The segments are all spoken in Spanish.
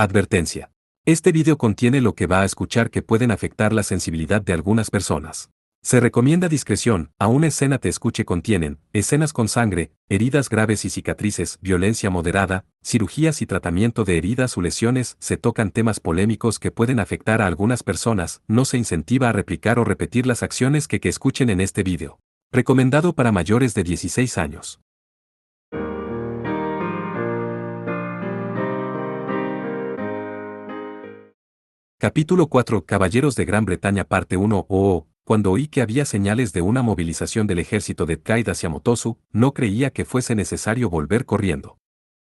Advertencia. Este video contiene lo que va a escuchar que pueden afectar la sensibilidad de algunas personas. Se recomienda discreción, aún escena te escuche contienen, escenas con sangre, heridas graves y cicatrices, violencia moderada, cirugías y tratamiento de heridas o lesiones, se tocan temas polémicos que pueden afectar a algunas personas, no se incentiva a replicar o repetir las acciones que escuchen en este video. Recomendado para mayores de 16 años. Capítulo 4 Caballeros de Gran Bretaña Parte 1 Cuando oí que había señales de una movilización del ejército de Caid hacia Motosu, no creía que fuese necesario volver corriendo.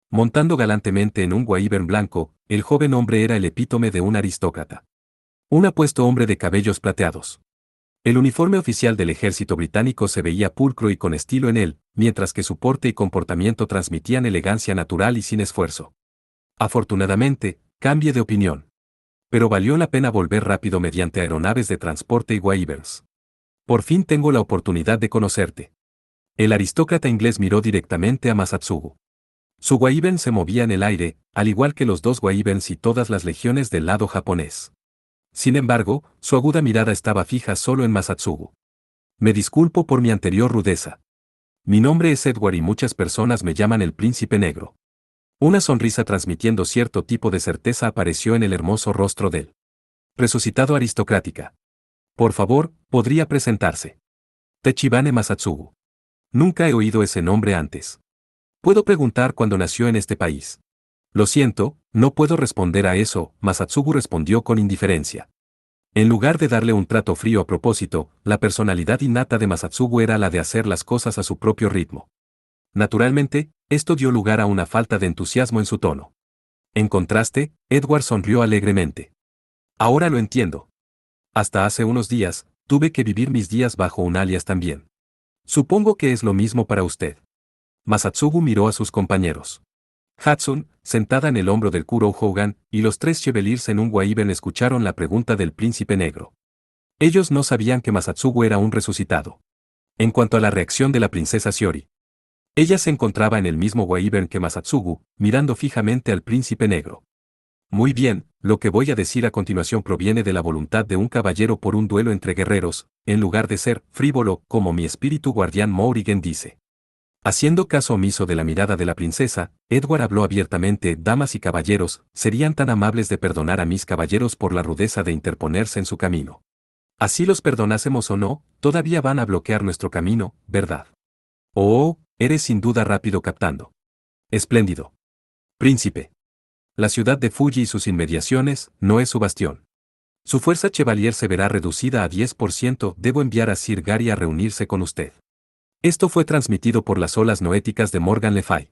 Montando galantemente en un wyvern blanco, el joven hombre era el epítome de un aristócrata. Un apuesto hombre de cabellos plateados. El uniforme oficial del ejército británico se veía pulcro y con estilo en él, mientras que su porte y comportamiento transmitían elegancia natural y sin esfuerzo. Afortunadamente, cambié de opinión. Pero valió la pena volver rápido mediante aeronaves de transporte y wyverns. Por fin tengo la oportunidad de conocerte. El aristócrata inglés miró directamente a Masatsugu. Su wyvern se movía en el aire, al igual que los dos wyverns y todas las legiones del lado japonés. Sin embargo, su aguda mirada estaba fija solo en Masatsugu. Me disculpo por mi anterior rudeza. Mi nombre es Edward y muchas personas me llaman el Príncipe Negro. Una sonrisa transmitiendo cierto tipo de certeza apareció en el hermoso rostro del resucitado aristocrática. Por favor, ¿podría presentarse? Tachibane Masatsugu. Nunca he oído ese nombre antes. ¿Puedo preguntar cuándo nació en este país? Lo siento, no puedo responder a eso, Masatsugu respondió con indiferencia. En lugar de darle un trato frío a propósito, la personalidad innata de Masatsugu era la de hacer las cosas a su propio ritmo. Naturalmente, esto dio lugar a una falta de entusiasmo en su tono. En contraste, Edward sonrió alegremente. Ahora lo entiendo. Hasta hace unos días, tuve que vivir mis días bajo un alias también. Supongo que es lo mismo para usted. Masatsugu miró a sus compañeros. Hatsun, sentada en el hombro del Kurou Hogan, y los tres Chevaliers en un wyvern escucharon la pregunta del príncipe negro. Ellos no sabían que Masatsugu era un resucitado. En cuanto a la reacción de la princesa Shiori, ella se encontraba en el mismo wyvern que Masatsugu, mirando fijamente al príncipe negro. Muy bien, lo que voy a decir a continuación proviene de la voluntad de un caballero por un duelo entre guerreros, en lugar de ser frívolo, como mi espíritu guardián Morrigan dice. Haciendo caso omiso de la mirada de la princesa, Edward habló abiertamente: damas y caballeros, serían tan amables de perdonar a mis caballeros por la rudeza de interponerse en su camino. Así los perdonásemos o no, todavía van a bloquear nuestro camino, ¿verdad? Oh, eres sin duda rápido captando. Espléndido. Príncipe. La ciudad de Fuji y sus inmediaciones no es su bastión. Su fuerza Chevalier se verá reducida a 10%. Debo enviar a Sir Gary a reunirse con usted. Esto fue transmitido por las olas noéticas de Morgan Le Fay.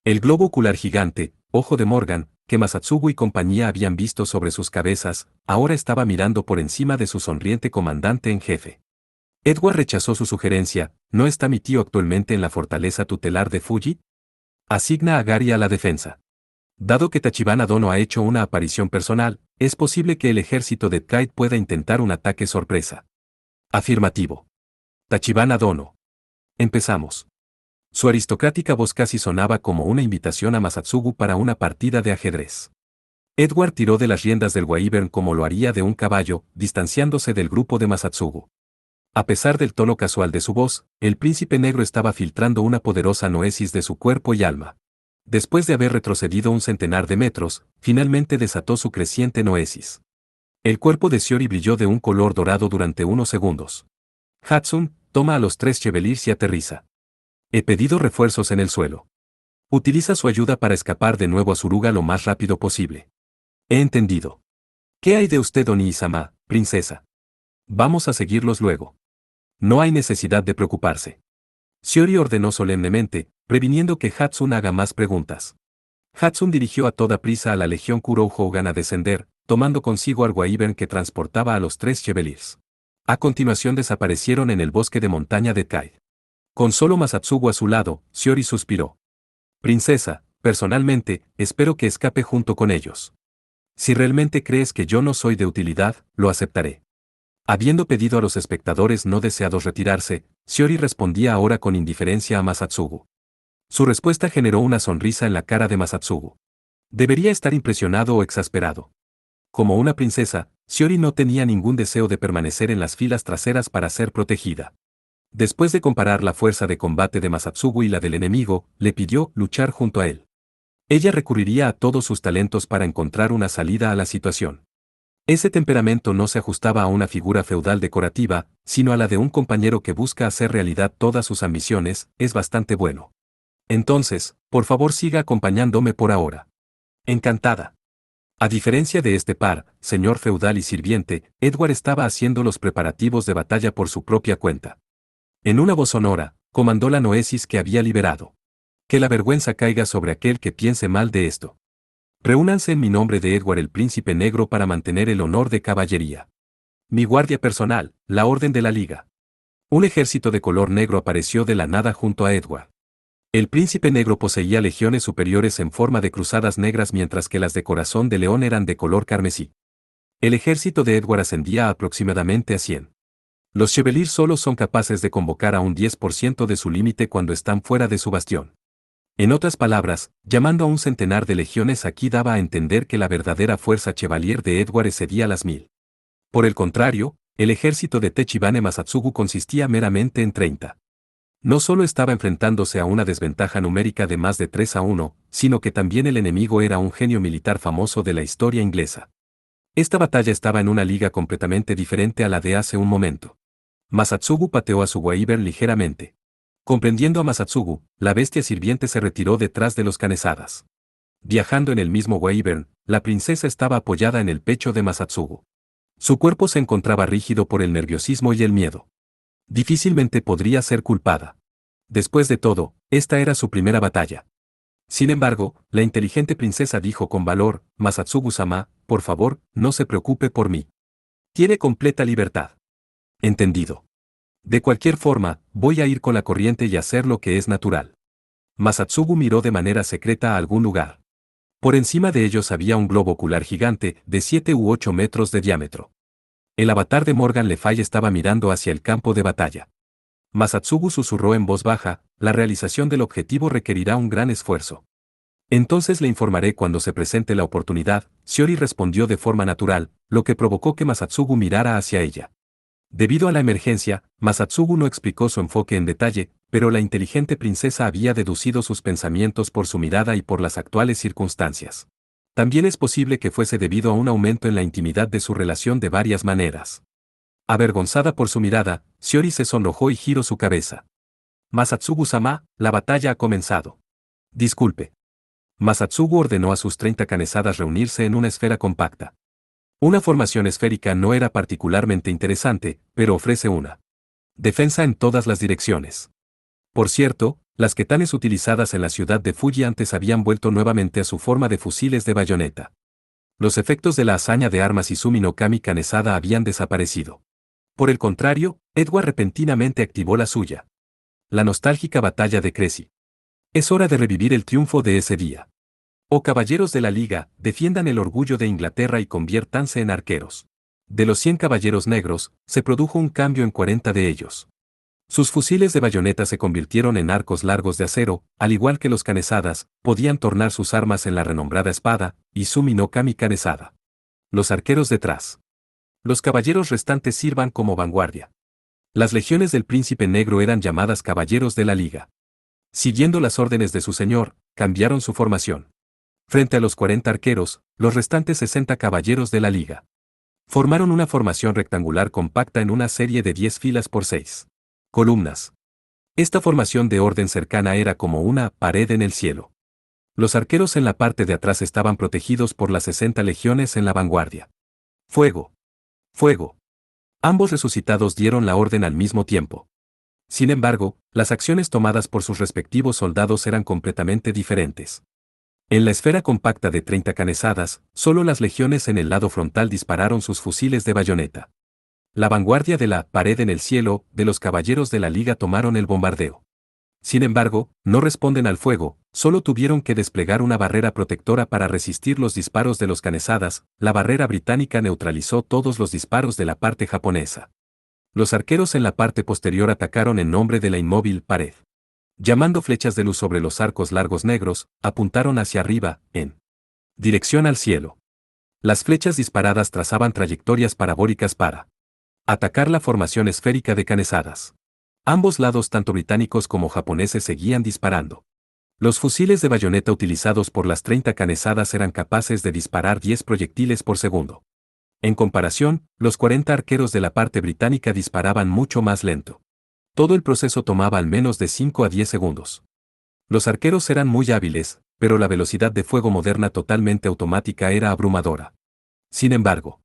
El globo ocular gigante, ojo de Morgan, que Masatsugu y compañía habían visto sobre sus cabezas, ahora estaba mirando por encima de su sonriente comandante en jefe. Edward rechazó su sugerencia: ¿no está mi tío actualmente en la fortaleza tutelar de Fuji? Asigna a Gary a la defensa. Dado que Tachibana Dono ha hecho una aparición personal, es posible que el ejército de Kaid pueda intentar un ataque sorpresa. Afirmativo. Tachibana Dono. Empezamos. Su aristocrática voz casi sonaba como una invitación a Masatsugu para una partida de ajedrez. Edward tiró de las riendas del wyvern como lo haría de un caballo, distanciándose del grupo de Masatsugu. A pesar del tono casual de su voz, el príncipe negro estaba filtrando una poderosa noesis de su cuerpo y alma. Después de haber retrocedido un centenar de metros, finalmente desató su creciente noesis. El cuerpo de Shiori brilló de un color dorado durante unos segundos. Hatsun, toma a los tres Chevaliers y aterriza. He pedido refuerzos en el suelo. Utiliza su ayuda para escapar de nuevo a Suruga lo más rápido posible. He entendido. ¿Qué hay de usted, Oni-sama, princesa? Vamos a seguirlos luego. No hay necesidad de preocuparse. Shiori ordenó solemnemente, previniendo que Hatsun haga más preguntas. Hatsun dirigió a toda prisa a la legión Kurou Hogan a descender, tomando consigo al wyvern que transportaba a los tres Chevaliers. A continuación desaparecieron en el bosque de montaña de Kaid. Con solo Masatsugu a su lado, Shiori suspiró. Princesa, personalmente, espero que escape junto con ellos. Si realmente crees que yo no soy de utilidad, lo aceptaré. Habiendo pedido a los espectadores no deseados retirarse, Shiori respondía ahora con indiferencia a Masatsugu. Su respuesta generó una sonrisa en la cara de Masatsugu. Debería estar impresionado o exasperado. Como una princesa, Shiori no tenía ningún deseo de permanecer en las filas traseras para ser protegida. Después de comparar la fuerza de combate de Masatsugu y la del enemigo, le pidió luchar junto a él. Ella recurriría a todos sus talentos para encontrar una salida a la situación. Ese temperamento no se ajustaba a una figura feudal decorativa, sino a la de un compañero que busca hacer realidad todas sus ambiciones. Es bastante bueno. Entonces, por favor siga acompañándome por ahora. Encantada. A diferencia de este par, señor feudal y sirviente, Edward estaba haciendo los preparativos de batalla por su propia cuenta. En una voz sonora, comandó la noesis que había liberado. Que la vergüenza caiga sobre aquel que piense mal de esto. Reúnanse en mi nombre de Edward el Príncipe Negro para mantener el honor de caballería. Mi guardia personal, la Orden de la Liga. Un ejército de color negro apareció de la nada junto a Edward. El Príncipe Negro poseía legiones superiores en forma de cruzadas negras mientras que las de Corazón de León eran de color carmesí. El ejército de Edward ascendía aproximadamente a 100. Los Chevaliers solo son capaces de convocar a un 10% de su límite cuando están fuera de su bastión. En otras palabras, llamando a un centenar de legiones aquí daba a entender que la verdadera fuerza Chevalier de Edward excedía las 1000. Por el contrario, el ejército de Techibane Masatsugu consistía meramente en 30. No solo estaba enfrentándose a una desventaja numérica de más de 3-1, sino que también el enemigo era un genio militar famoso de la historia inglesa. Esta batalla estaba en una liga completamente diferente a la de hace un momento. Masatsugu pateó a su Wyvern ligeramente. Comprendiendo a Masatsugu, la bestia sirviente se retiró detrás de los canesadas. Viajando en el mismo Wyvern, la princesa estaba apoyada en el pecho de Masatsugu. Su cuerpo se encontraba rígido por el nerviosismo y el miedo. Difícilmente podría ser culpada. Después de todo, esta era su primera batalla. Sin embargo, la inteligente princesa dijo con valor, Masatsugu-sama, por favor, no se preocupe por mí. Tiene completa libertad. Entendido. De cualquier forma, voy a ir con la corriente y hacer lo que es natural. Masatsugu miró de manera secreta a algún lugar. Por encima de ellos había un globo ocular gigante, de 7 u 8 metros de diámetro. El avatar de Morgan Le Fay estaba mirando hacia el campo de batalla. Masatsugu susurró en voz baja, la realización del objetivo requerirá un gran esfuerzo. Entonces le informaré cuando se presente la oportunidad. Shiori respondió de forma natural, lo que provocó que Masatsugu mirara hacia ella. Debido a la emergencia, Masatsugu no explicó su enfoque en detalle, pero la inteligente princesa había deducido sus pensamientos por su mirada y por las actuales circunstancias. También es posible que fuese debido a un aumento en la intimidad de su relación de varias maneras. Avergonzada por su mirada, Shiori se sonrojó y giró su cabeza. Masatsugu-sama, la batalla ha comenzado. Disculpe. Masatsugu ordenó a sus 30 canesadas reunirse en una esfera compacta. Una formación esférica no era particularmente interesante, pero ofrece una defensa en todas las direcciones. Por cierto, las ketanes utilizadas en la ciudad de Fuji antes habían vuelto nuevamente a su forma de fusiles de bayoneta. Los efectos de la hazaña de armas Izumi no Kami Kanesada habían desaparecido. Por el contrario, Edward repentinamente activó la suya. La nostálgica batalla de Crécy. Es hora de revivir el triunfo de ese día. Oh caballeros de la Liga, defiendan el orgullo de Inglaterra y conviértanse en arqueros. De los 100 caballeros negros, se produjo un cambio en 40 de ellos. Sus fusiles de bayoneta se convirtieron en arcos largos de acero, al igual que los canesadas, podían tornar sus armas en la renombrada espada, Izumi no Kami Kanesada. Los arqueros detrás. Los caballeros restantes sirvan como vanguardia. Las legiones del Príncipe Negro eran llamadas Caballeros de la Liga. Siguiendo las órdenes de su señor, cambiaron su formación. Frente a los 40 arqueros, los restantes 60 caballeros de la liga formaron una formación rectangular compacta en una serie de 10 filas por 6 columnas. Esta formación de orden cercana era como una pared en el cielo. Los arqueros en la parte de atrás estaban protegidos por las 60 legiones en la vanguardia. Fuego. Fuego. Ambos resucitados dieron la orden al mismo tiempo. Sin embargo, las acciones tomadas por sus respectivos soldados eran completamente diferentes. En la esfera compacta de 30 canesadas, solo las legiones en el lado frontal dispararon sus fusiles de bayoneta. La vanguardia de la pared en el cielo de los caballeros de la Liga tomaron el bombardeo. Sin embargo, no responden al fuego, solo tuvieron que desplegar una barrera protectora para resistir los disparos de los canesadas. La barrera británica neutralizó todos los disparos de la parte japonesa. Los arqueros en la parte posterior atacaron en nombre de la inmóvil pared. Llamando flechas de luz sobre los arcos largos negros, apuntaron hacia arriba, en Dirección al cielo. Las flechas disparadas trazaban trayectorias parabólicas para atacar la formación esférica de Canesadas. Ambos lados, tanto británicos como japoneses, seguían disparando. Los fusiles de bayoneta utilizados por las 30 Canesadas eran capaces de disparar 10 proyectiles por segundo. En comparación, los 40 arqueros de la parte británica disparaban mucho más lento. Todo el proceso tomaba al menos de 5 a 10 segundos. Los arqueros eran muy hábiles, pero la velocidad de fuego moderna totalmente automática era abrumadora. Sin embargo,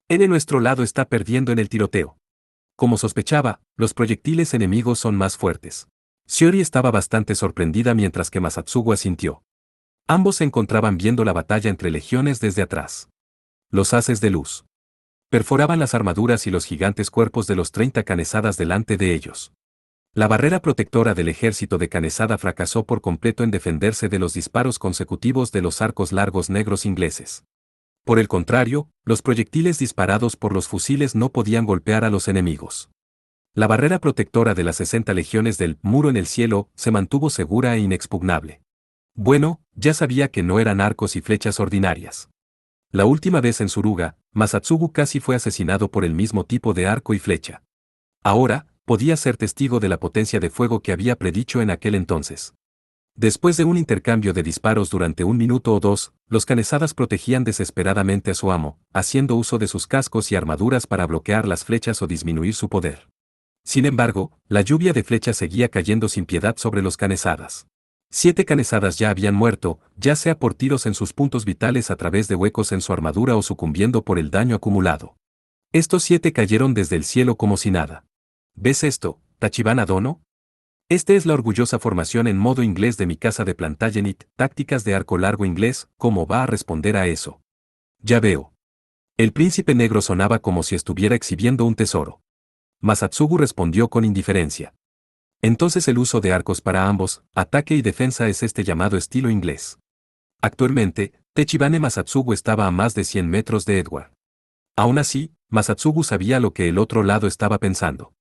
de nuestro lado está perdiendo en el tiroteo. Como sospechaba, los proyectiles enemigos son más fuertes. Shiori estaba bastante sorprendida mientras que Masatsugu asintió. Ambos se encontraban viendo la batalla entre legiones desde atrás. Los haces de luz perforaban las armaduras y los gigantes cuerpos de los 30 Canesadas delante de ellos. La barrera protectora del ejército de Canesada fracasó por completo en defenderse de los disparos consecutivos de los arcos largos negros ingleses. Por el contrario, los proyectiles disparados por los fusiles no podían golpear a los enemigos. La barrera protectora de las 60 legiones del muro en el cielo se mantuvo segura e inexpugnable. Bueno, ya sabía que no eran arcos y flechas ordinarias. La última vez en Suruga, Masatsugu casi fue asesinado por el mismo tipo de arco y flecha. Ahora, podía ser testigo de la potencia de fuego que había predicho en aquel entonces. Después de un intercambio de disparos durante 1 minuto o 2, los Canesadas protegían desesperadamente a su amo, haciendo uso de sus cascos y armaduras para bloquear las flechas o disminuir su poder. Sin embargo, la lluvia de flechas seguía cayendo sin piedad sobre los Canesadas. 7 Canesadas ya habían muerto, ya sea por tiros en sus puntos vitales a través de huecos en su armadura o sucumbiendo por el daño acumulado. Estos 7 cayeron desde el cielo como si nada. ¿Ves esto, Tachibana Dono? Esta es la orgullosa formación en modo inglés de mi casa de Plantagenet, tácticas de arco largo inglés. ¿Cómo va a responder a eso? Ya veo. El príncipe negro sonaba como si estuviera exhibiendo un tesoro. Masatsugu respondió con indiferencia. Entonces el uso de arcos para ambos, ataque y defensa, es este llamado estilo inglés. Actualmente, Techibane Masatsugu estaba a más de 100 metros de Edward. Aún así, Masatsugu sabía lo que el otro lado estaba pensando.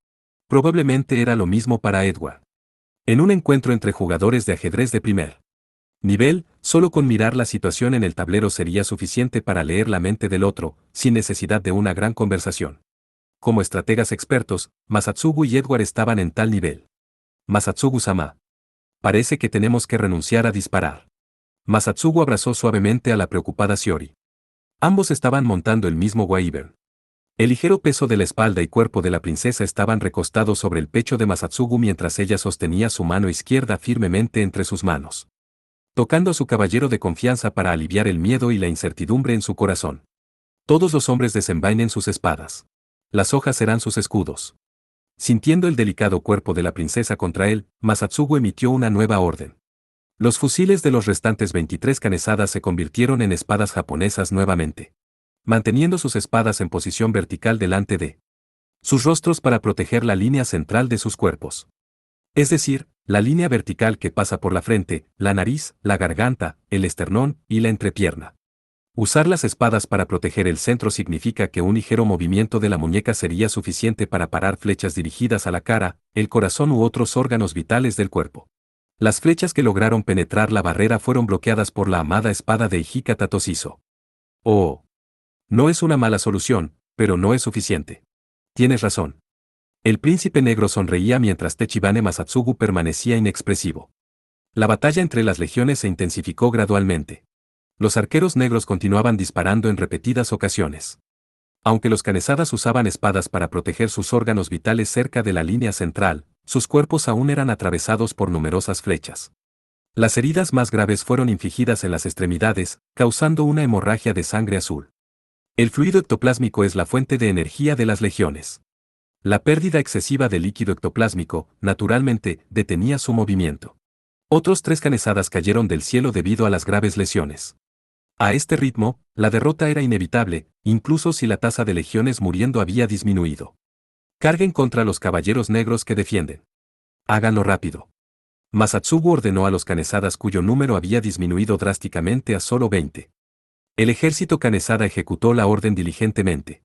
Probablemente era lo mismo para Edward. En un encuentro entre jugadores de ajedrez de primer nivel, solo con mirar la situación en el tablero sería suficiente para leer la mente del otro, sin necesidad de una gran conversación. Como estrategas expertos, Masatsugu y Edward estaban en tal nivel. Masatsugu-sama. Parece que tenemos que renunciar a disparar. Masatsugu abrazó suavemente a la preocupada Shiori. Ambos estaban montando el mismo Wyvern. El ligero peso de la espalda y cuerpo de la princesa estaban recostados sobre el pecho de Masatsugu mientras ella sostenía su mano izquierda firmemente entre sus manos, tocando a su caballero de confianza para aliviar el miedo y la incertidumbre en su corazón. Todos los hombres desenvainen sus espadas. Las hojas serán sus escudos. Sintiendo el delicado cuerpo de la princesa contra él, Masatsugu emitió una nueva orden. Los fusiles de los restantes 23 Canesadas se convirtieron en espadas japonesas nuevamente, manteniendo sus espadas en posición vertical delante de sus rostros para proteger la línea central de sus cuerpos. Es decir, la línea vertical que pasa por la frente, la nariz, la garganta, el esternón y la entrepierna. Usar las espadas para proteger el centro significa que un ligero movimiento de la muñeca sería suficiente para parar flechas dirigidas a la cara, el corazón u otros órganos vitales del cuerpo. Las flechas que lograron penetrar la barrera fueron bloqueadas por la amada espada de Hikata Toshizo. Oh. No es una mala solución, pero no es suficiente. Tienes razón. El príncipe negro sonreía mientras Techibane Masatsugu permanecía inexpresivo. La batalla entre las legiones se intensificó gradualmente. Los arqueros negros continuaban disparando en repetidas ocasiones. Aunque los Canesadas usaban espadas para proteger sus órganos vitales cerca de la línea central, sus cuerpos aún eran atravesados por numerosas flechas. Las heridas más graves fueron infligidas en las extremidades, causando una hemorragia de sangre azul. El fluido ectoplásmico es la fuente de energía de las legiones. La pérdida excesiva de líquido ectoplásmico, naturalmente, detenía su movimiento. Otros 3 Canesadas cayeron del cielo debido a las graves lesiones. A este ritmo, la derrota era inevitable, incluso si la tasa de legiones muriendo había disminuido. Carguen contra los caballeros negros que defienden. Háganlo rápido. Masatsugu ordenó a los Canesadas cuyo número había disminuido drásticamente a solo 20. El ejército Canesada ejecutó la orden diligentemente,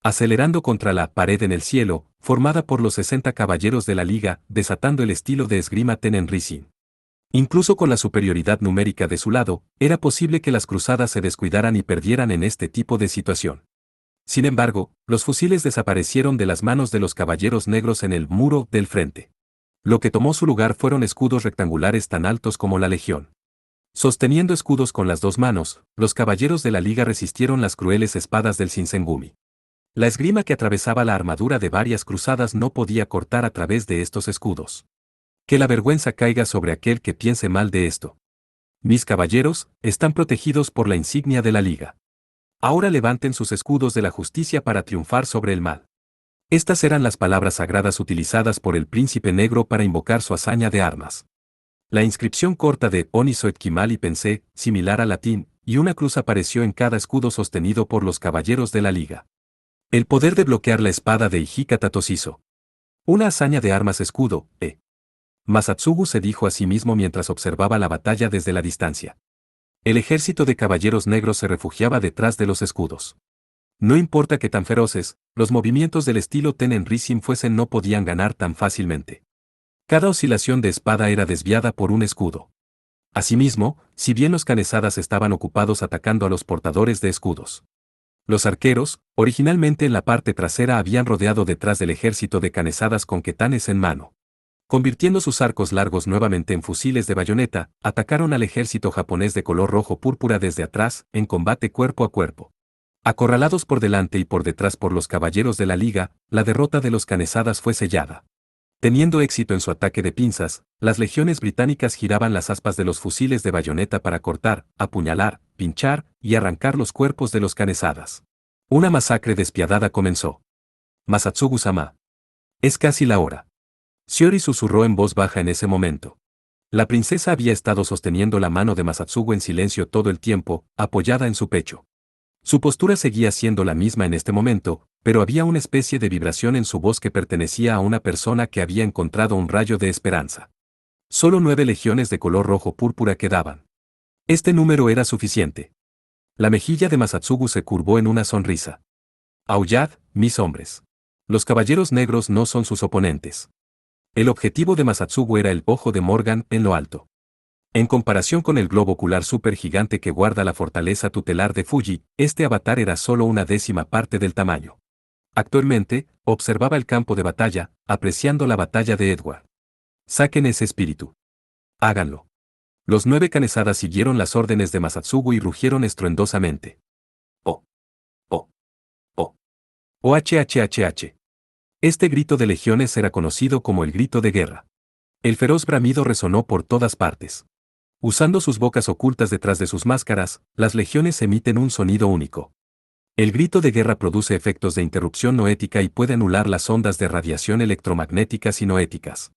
acelerando contra la pared en el cielo, formada por los 60 caballeros de la liga, desatando el estilo de esgrima Tenen Rising. Incluso con la superioridad numérica de su lado, era posible que las cruzadas se descuidaran y perdieran en este tipo de situación. Sin embargo, los fusiles desaparecieron de las manos de los caballeros negros en el muro del frente. Lo que tomó su lugar fueron escudos rectangulares tan altos como la legión. Sosteniendo escudos con las dos manos, los caballeros de la liga resistieron las crueles espadas del Shinsengumi. La esgrima que atravesaba la armadura de varias cruzadas no podía cortar a través de estos escudos. Que la vergüenza caiga sobre aquel que piense mal de esto. Mis caballeros están protegidos por la insignia de la liga. Ahora levanten sus escudos de la justicia para triunfar sobre el mal. Estas eran las palabras sagradas utilizadas por el príncipe negro para invocar su hazaña de armas. La inscripción corta de Onisoet Kimali Pensé, similar al latín, y una cruz apareció en cada escudo sostenido por los caballeros de la liga. El poder de bloquear la espada de Hijikata Toshizo. Una hazaña de armas escudo, Masatsugu se dijo a sí mismo mientras observaba la batalla desde la distancia. El ejército de caballeros negros se refugiaba detrás de los escudos. No importa que tan feroces, los movimientos del estilo Tenen Ricin fuesen no podían ganar tan fácilmente. Cada oscilación de espada era desviada por un escudo. Asimismo, si bien los canesadas estaban ocupados atacando a los portadores de escudos. Los arqueros, originalmente en la parte trasera habían rodeado detrás del ejército de canesadas con ketanes en mano. Convirtiendo sus arcos largos nuevamente en fusiles de bayoneta, atacaron al ejército japonés de color rojo púrpura desde atrás, en combate cuerpo a cuerpo. Acorralados por delante y por detrás por los caballeros de la liga, la derrota de los canesadas fue sellada. Teniendo éxito en su ataque de pinzas, las legiones británicas giraban las aspas de los fusiles de bayoneta para cortar, apuñalar, pinchar y arrancar los cuerpos de los canesadas. Una masacre despiadada comenzó. Masatsugu-sama. Es casi la hora. Shiori susurró en voz baja en ese momento. La princesa había estado sosteniendo la mano de Masatsugu en silencio todo el tiempo, apoyada en su pecho. Su postura seguía siendo la misma en este momento, pero había una especie de vibración en su voz que pertenecía a una persona que había encontrado un rayo de esperanza. Solo 9 legiones de color rojo púrpura quedaban. Este número era suficiente. La mejilla de Masatsugu se curvó en una sonrisa. Aullad, mis hombres. Los caballeros negros no son sus oponentes. El objetivo de Masatsugu era el ojo de Morgan en lo alto. En comparación con el globo ocular supergigante que guarda la fortaleza tutelar de Fuji, este avatar era solo una décima parte del tamaño. Actualmente, observaba el campo de batalla, apreciando la batalla de Edward. Saquen ese espíritu. Háganlo. Los 9 canesadas siguieron las órdenes de Masatsugu y rugieron estruendosamente. Oh. Oh. Oh. OHHHH. Este grito de legiones era conocido como el grito de guerra. El feroz bramido resonó por todas partes. Usando sus bocas ocultas detrás de sus máscaras, las legiones emiten un sonido único. El grito de guerra produce efectos de interrupción noética y puede anular las ondas de radiación electromagnéticas y noéticas.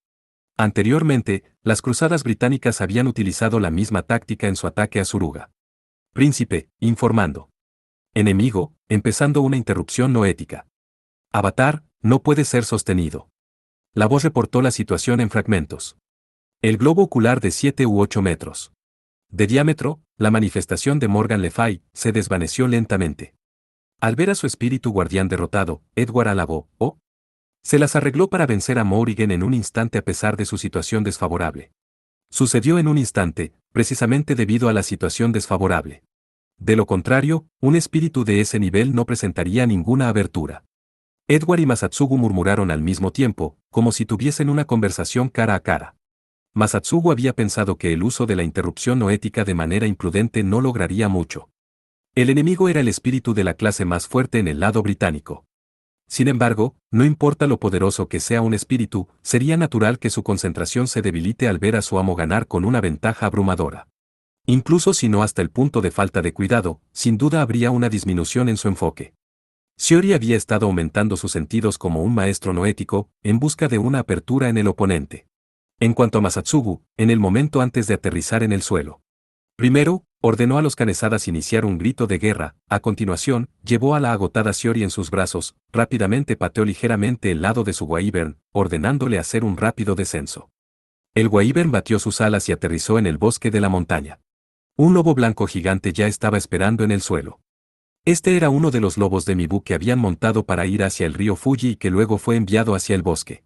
Anteriormente, las cruzadas británicas habían utilizado la misma táctica en su ataque a Suruga. Príncipe, informando. Enemigo, empezando una interrupción noética. Avatar, no puede ser sostenido. La voz reportó la situación en fragmentos. El globo ocular de 7 u 8 metros de diámetro, la manifestación de Morgan Le Fay, se desvaneció lentamente. Al ver a su espíritu guardián derrotado, Edward alabó, se las arregló para vencer a Morrigan en un instante a pesar de su situación desfavorable. Sucedió en un instante, precisamente debido a la situación desfavorable. De lo contrario, un espíritu de ese nivel no presentaría ninguna abertura. Edward y Masatsugu murmuraron al mismo tiempo, como si tuviesen una conversación cara a cara. Masatsugu había pensado que el uso de la interrupción noética de manera imprudente no lograría mucho. El enemigo era el espíritu de la clase más fuerte en el lado británico. Sin embargo, no importa lo poderoso que sea un espíritu, sería natural que su concentración se debilite al ver a su amo ganar con una ventaja abrumadora. Incluso si no hasta el punto de falta de cuidado, sin duda habría una disminución en su enfoque. Shiori había estado aumentando sus sentidos como un maestro noético, en busca de una apertura en el oponente. En cuanto a Masatsugu, en el momento antes de aterrizar en el suelo. Primero, ordenó a los canesadas iniciar un grito de guerra, a continuación, llevó a la agotada Shiori en sus brazos, rápidamente pateó ligeramente el lado de su Wyvern, ordenándole hacer un rápido descenso. El Wyvern batió sus alas y aterrizó en el bosque de la montaña. Un lobo blanco gigante ya estaba esperando en el suelo. Este era uno de los lobos de Mibu que habían montado para ir hacia el río Fuji y que luego fue enviado hacia el bosque.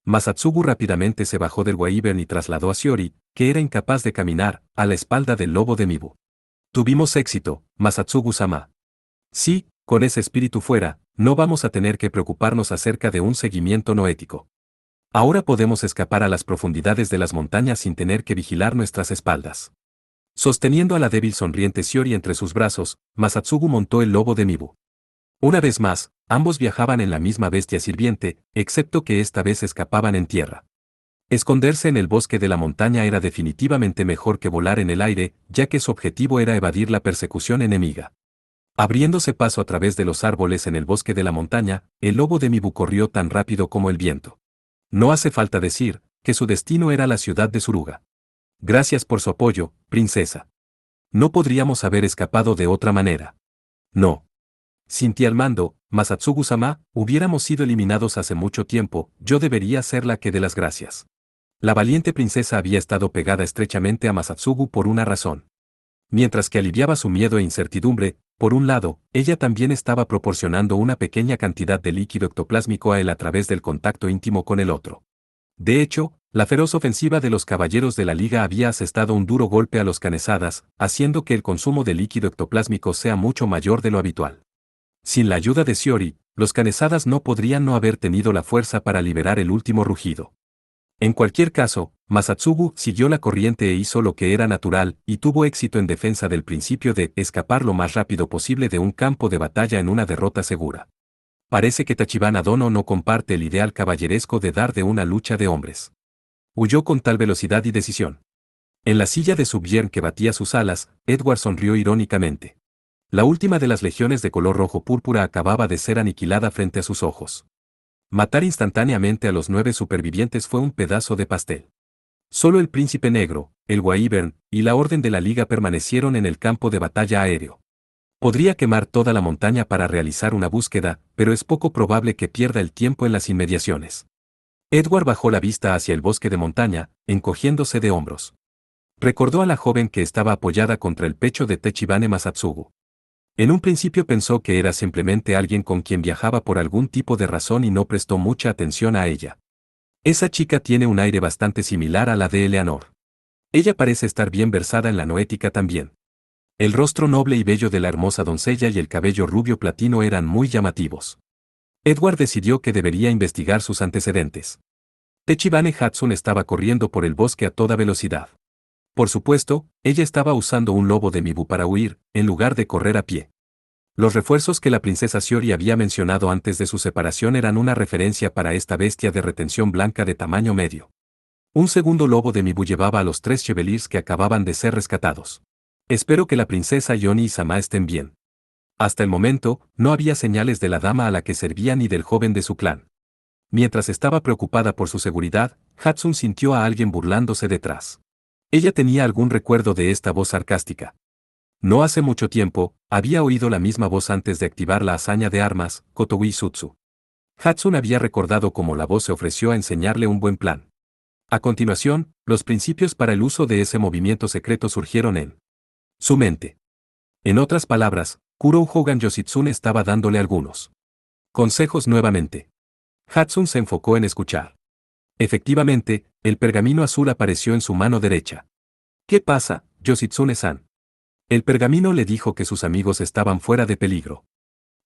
Masatsugu rápidamente se bajó del Wyvern y trasladó a Shiori, que era incapaz de caminar, a la espalda del lobo de Mibu. Tuvimos éxito, Masatsugu-sama. Sí, con ese espíritu fuera, no vamos a tener que preocuparnos acerca de un seguimiento no ético. Ahora podemos escapar a las profundidades de las montañas sin tener que vigilar nuestras espaldas. Sosteniendo a la débil sonriente Shiori entre sus brazos, Masatsugu montó el lobo de Mibu. Una vez más, ambos viajaban en la misma bestia sirviente, excepto que esta vez escapaban en tierra. Esconderse en el bosque de la montaña era definitivamente mejor que volar en el aire, ya que su objetivo era evadir la persecución enemiga. Abriéndose paso a través de los árboles en el bosque de la montaña, el lobo de Mibu corrió tan rápido como el viento. No hace falta decir que su destino era la ciudad de Suruga. Gracias por su apoyo, princesa. No podríamos haber escapado de otra manera. No. Sin ti al mando, Masatsugu-sama, hubiéramos sido eliminados hace mucho tiempo, yo debería ser la que dé las gracias. La valiente princesa había estado pegada estrechamente a Masatsugu por una razón. Mientras que aliviaba su miedo e incertidumbre, por un lado, ella también estaba proporcionando una pequeña cantidad de líquido ectoplásmico a él a través del contacto íntimo con el otro. De hecho, la feroz ofensiva de los caballeros de la Liga había asestado un duro golpe a los Kanesadas, haciendo que el consumo de líquido ectoplásmico sea mucho mayor de lo habitual. Sin la ayuda de Shiori, los Kanesadas no podrían no haber tenido la fuerza para liberar el último rugido. En cualquier caso, Masatsugu siguió la corriente e hizo lo que era natural, y tuvo éxito en defensa del principio de escapar lo más rápido posible de un campo de batalla en una derrota segura. Parece que Tachibana Dono no comparte el ideal caballeresco de dar de una lucha de hombres. Huyó con tal velocidad y decisión. En la silla de Subyern que batía sus alas, Edward sonrió irónicamente. La última de las legiones de color rojo-púrpura acababa de ser aniquilada frente a sus ojos. Matar instantáneamente a los 9 supervivientes fue un pedazo de pastel. Solo el Príncipe Negro, el Wyvern, y la Orden de la Liga permanecieron en el campo de batalla aéreo. Podría quemar toda la montaña para realizar una búsqueda, pero es poco probable que pierda el tiempo en las inmediaciones. Edward bajó la vista hacia el bosque de montaña, encogiéndose de hombros. Recordó a la joven que estaba apoyada contra el pecho de Techibane Masatsugu. En un principio pensó que era simplemente alguien con quien viajaba por algún tipo de razón y no prestó mucha atención a ella. Esa chica tiene un aire bastante similar a la de Eleanor. Ella parece estar bien versada en la noética también. El rostro noble y bello de la hermosa doncella y el cabello rubio platino eran muy llamativos. Edward decidió que debería investigar sus antecedentes. Techibane Hatsun estaba corriendo por el bosque a toda velocidad. Por supuesto, ella estaba usando un lobo de Mibu para huir, en lugar de correr a pie. Los refuerzos que la princesa Shiori había mencionado antes de su separación eran una referencia para esta bestia de retención blanca de tamaño medio. Un segundo lobo de Mibu llevaba a los 3 Chevaliers que acababan de ser rescatados. Espero que la princesa Yoni y Sama estén bien. Hasta el momento, no había señales de la dama a la que servía ni del joven de su clan. Mientras estaba preocupada por su seguridad, Hatsun sintió a alguien burlándose detrás. Ella tenía algún recuerdo de esta voz sarcástica. No hace mucho tiempo, había oído la misma voz antes de activar la hazaña de armas, Kotoui Sutsu. Hatsun había recordado cómo la voz se ofreció a enseñarle un buen plan. A continuación, los principios para el uso de ese movimiento secreto surgieron en su mente. En otras palabras, Kurou Hogan Yoshitsune estaba dándole algunos consejos nuevamente. Hatsun se enfocó en escuchar. Efectivamente, el pergamino azul apareció en su mano derecha. ¿Qué pasa, Yoshitsune-san? El pergamino le dijo que sus amigos estaban fuera de peligro.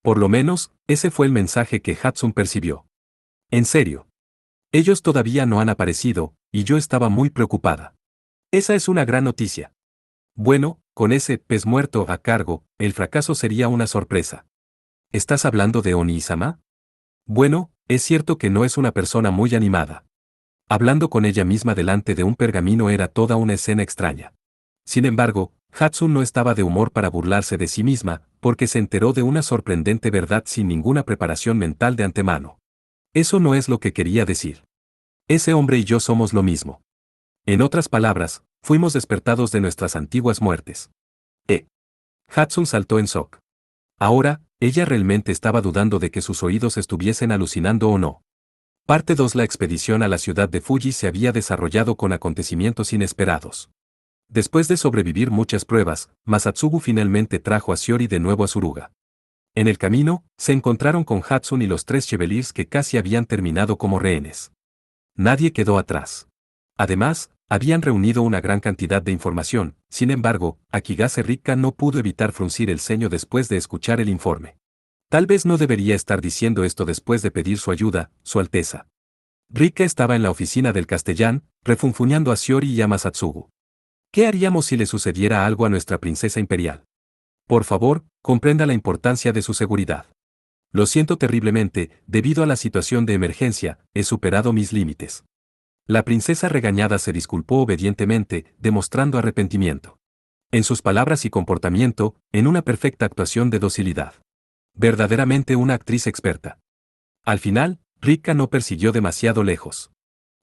Por lo menos, ese fue el mensaje que Hatsun percibió. En serio. Ellos todavía no han aparecido, y yo estaba muy preocupada. Esa es una gran noticia. Bueno, con ese pez muerto a cargo, el fracaso sería una sorpresa. ¿Estás hablando de Oni-sama? Bueno, es cierto que no es una persona muy animada. Hablando con ella misma delante de un pergamino era toda una escena extraña. Sin embargo, Hatsun no estaba de humor para burlarse de sí misma, porque se enteró de una sorprendente verdad sin ninguna preparación mental de antemano. Eso no es lo que quería decir. Ese hombre y yo somos lo mismo. En otras palabras, fuimos despertados de nuestras antiguas muertes. Hatsun saltó en shock. Ahora, ella realmente estaba dudando de que sus oídos estuviesen alucinando o no. Parte 2. La expedición a la ciudad de Fuji se había desarrollado con acontecimientos inesperados. Después de sobrevivir muchas pruebas, Masatsugu finalmente trajo a Shiori de nuevo a Suruga. En el camino, se encontraron con Hatsun y los 3 Chevaliers que casi habían terminado como rehenes. Nadie quedó atrás. Además, habían reunido una gran cantidad de información, sin embargo, Akigase Rikka no pudo evitar fruncir el ceño después de escuchar el informe. Tal vez no debería estar diciendo esto después de pedir su ayuda, Su Alteza. Rikka estaba en la oficina del castellán, refunfuñando a Shiori y a Masatsugu. ¿Qué haríamos si le sucediera algo a nuestra princesa imperial? Por favor, comprenda la importancia de su seguridad. Lo siento terriblemente, debido a la situación de emergencia, he superado mis límites. La princesa regañada se disculpó obedientemente, demostrando arrepentimiento. En sus palabras y comportamiento, en una perfecta actuación de docilidad. Verdaderamente una actriz experta. Al final, Rikka no persiguió demasiado lejos.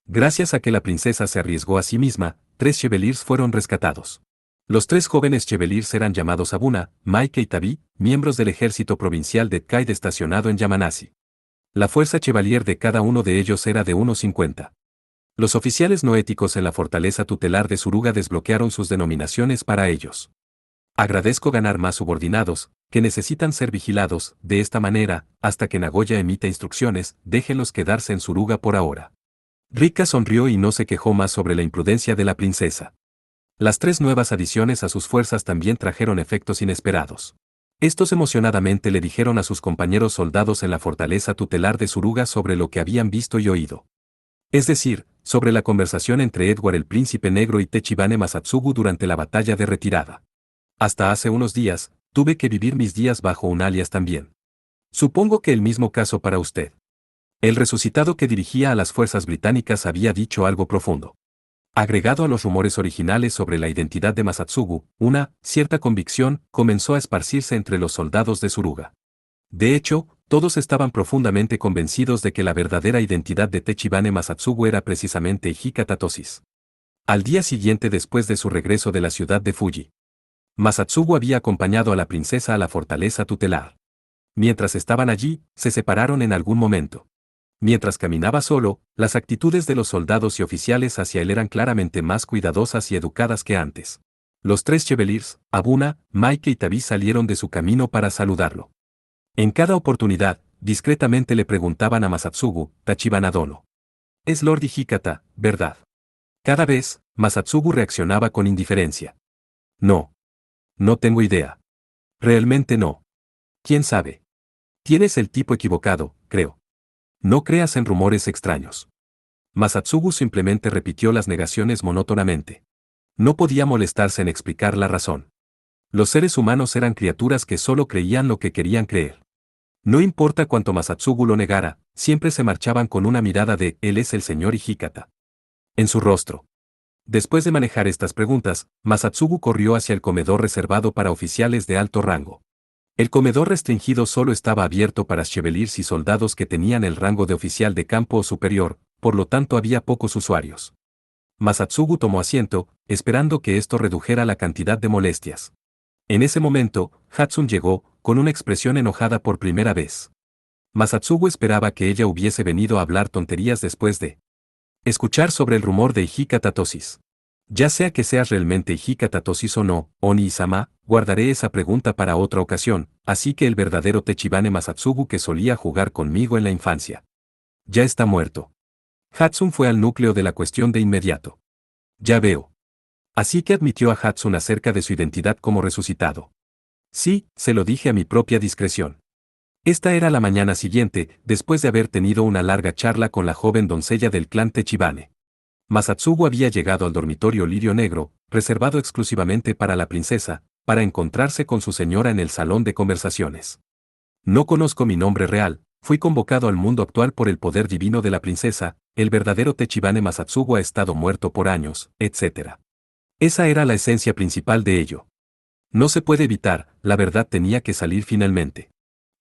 Gracias a que la princesa se arriesgó a sí misma, 3 chevaliers fueron rescatados. Los 3 jóvenes chevaliers eran llamados Abuna, Maike y Tabi, miembros del ejército provincial de Kaide estacionado en Yamanashi. La fuerza chevalier de cada uno de ellos era de unos 50. Los oficiales no éticos en la fortaleza tutelar de Suruga desbloquearon sus denominaciones para ellos. Agradezco ganar más subordinados, que necesitan ser vigilados, de esta manera, hasta que Nagoya emita instrucciones, déjenlos quedarse en Suruga por ahora. Rikka sonrió y no se quejó más sobre la imprudencia de la princesa. Las 3 nuevas adiciones a sus fuerzas también trajeron efectos inesperados. Estos emocionadamente le dijeron a sus compañeros soldados en la fortaleza tutelar de Suruga sobre lo que habían visto y oído. Es decir, sobre la conversación entre Edward el Príncipe Negro y Tachibane Masatsugu durante la batalla de retirada. Hasta hace unos días, tuve que vivir mis días bajo un alias también. Supongo que el mismo caso para usted. El resucitado que dirigía a las fuerzas británicas había dicho algo profundo. Agregado a los rumores originales sobre la identidad de Masatsugu, una cierta convicción comenzó a esparcirse entre los soldados de Suruga. De hecho, todos estaban profundamente convencidos de que la verdadera identidad de Tachibane Masatsugu era precisamente Hika Tatosis. Al día siguiente después de su regreso de la ciudad de Fuji, Masatsugu había acompañado a la princesa a la fortaleza tutelar. Mientras estaban allí, se separaron en algún momento. Mientras caminaba solo, las actitudes de los soldados y oficiales hacia él eran claramente más cuidadosas y educadas que antes. Los 3 chevaliers, Abuna, Maike y Tabi salieron de su camino para saludarlo. En cada oportunidad, discretamente le preguntaban a Masatsugu, Tachibana Dono. Es Lord Hikata, ¿verdad? Cada vez, Masatsugu reaccionaba con indiferencia. No. No tengo idea. Realmente no. ¿Quién sabe? Tienes el tipo equivocado, creo. No creas en rumores extraños. Masatsugu simplemente repitió las negaciones monótonamente. No podía molestarse en explicar la razón. Los seres humanos eran criaturas que solo creían lo que querían creer. No importa cuánto Masatsugu lo negara, siempre se marchaban con una mirada de «Él es el señor Hikata» en su rostro. Después de manejar estas preguntas, Masatsugu corrió hacia el comedor reservado para oficiales de alto rango. El comedor restringido solo estaba abierto para chevaliers y soldados que tenían el rango de oficial de campo o superior, por lo tanto había pocos usuarios. Masatsugu tomó asiento, esperando que esto redujera la cantidad de molestias. En ese momento, Hatsun llegó, con una expresión enojada por primera vez. Masatsugu esperaba que ella hubiese venido a hablar tonterías después de escuchar sobre el rumor de Hika Tatosis. Ya sea que seas realmente Hika Tatosis o no, Oni-sama, guardaré esa pregunta para otra ocasión, así que el verdadero Tachibane Masatsugu que solía jugar conmigo en la infancia. Ya está muerto. Hatsun fue al núcleo de la cuestión de inmediato. Ya veo. Así que admitió a Hatsun acerca de su identidad como resucitado. Sí, se lo dije a mi propia discreción. Esta era la mañana siguiente, después de haber tenido una larga charla con la joven doncella del clan Tachibane. Masatsugu había llegado al dormitorio Lirio Negro, reservado exclusivamente para la princesa, para encontrarse con su señora en el salón de conversaciones. No conozco mi nombre real, fui convocado al mundo actual por el poder divino de la princesa, el verdadero Tachibane Masatsugu ha estado muerto por años, etc. Esa era la esencia principal de ello. No se puede evitar, la verdad tenía que salir finalmente.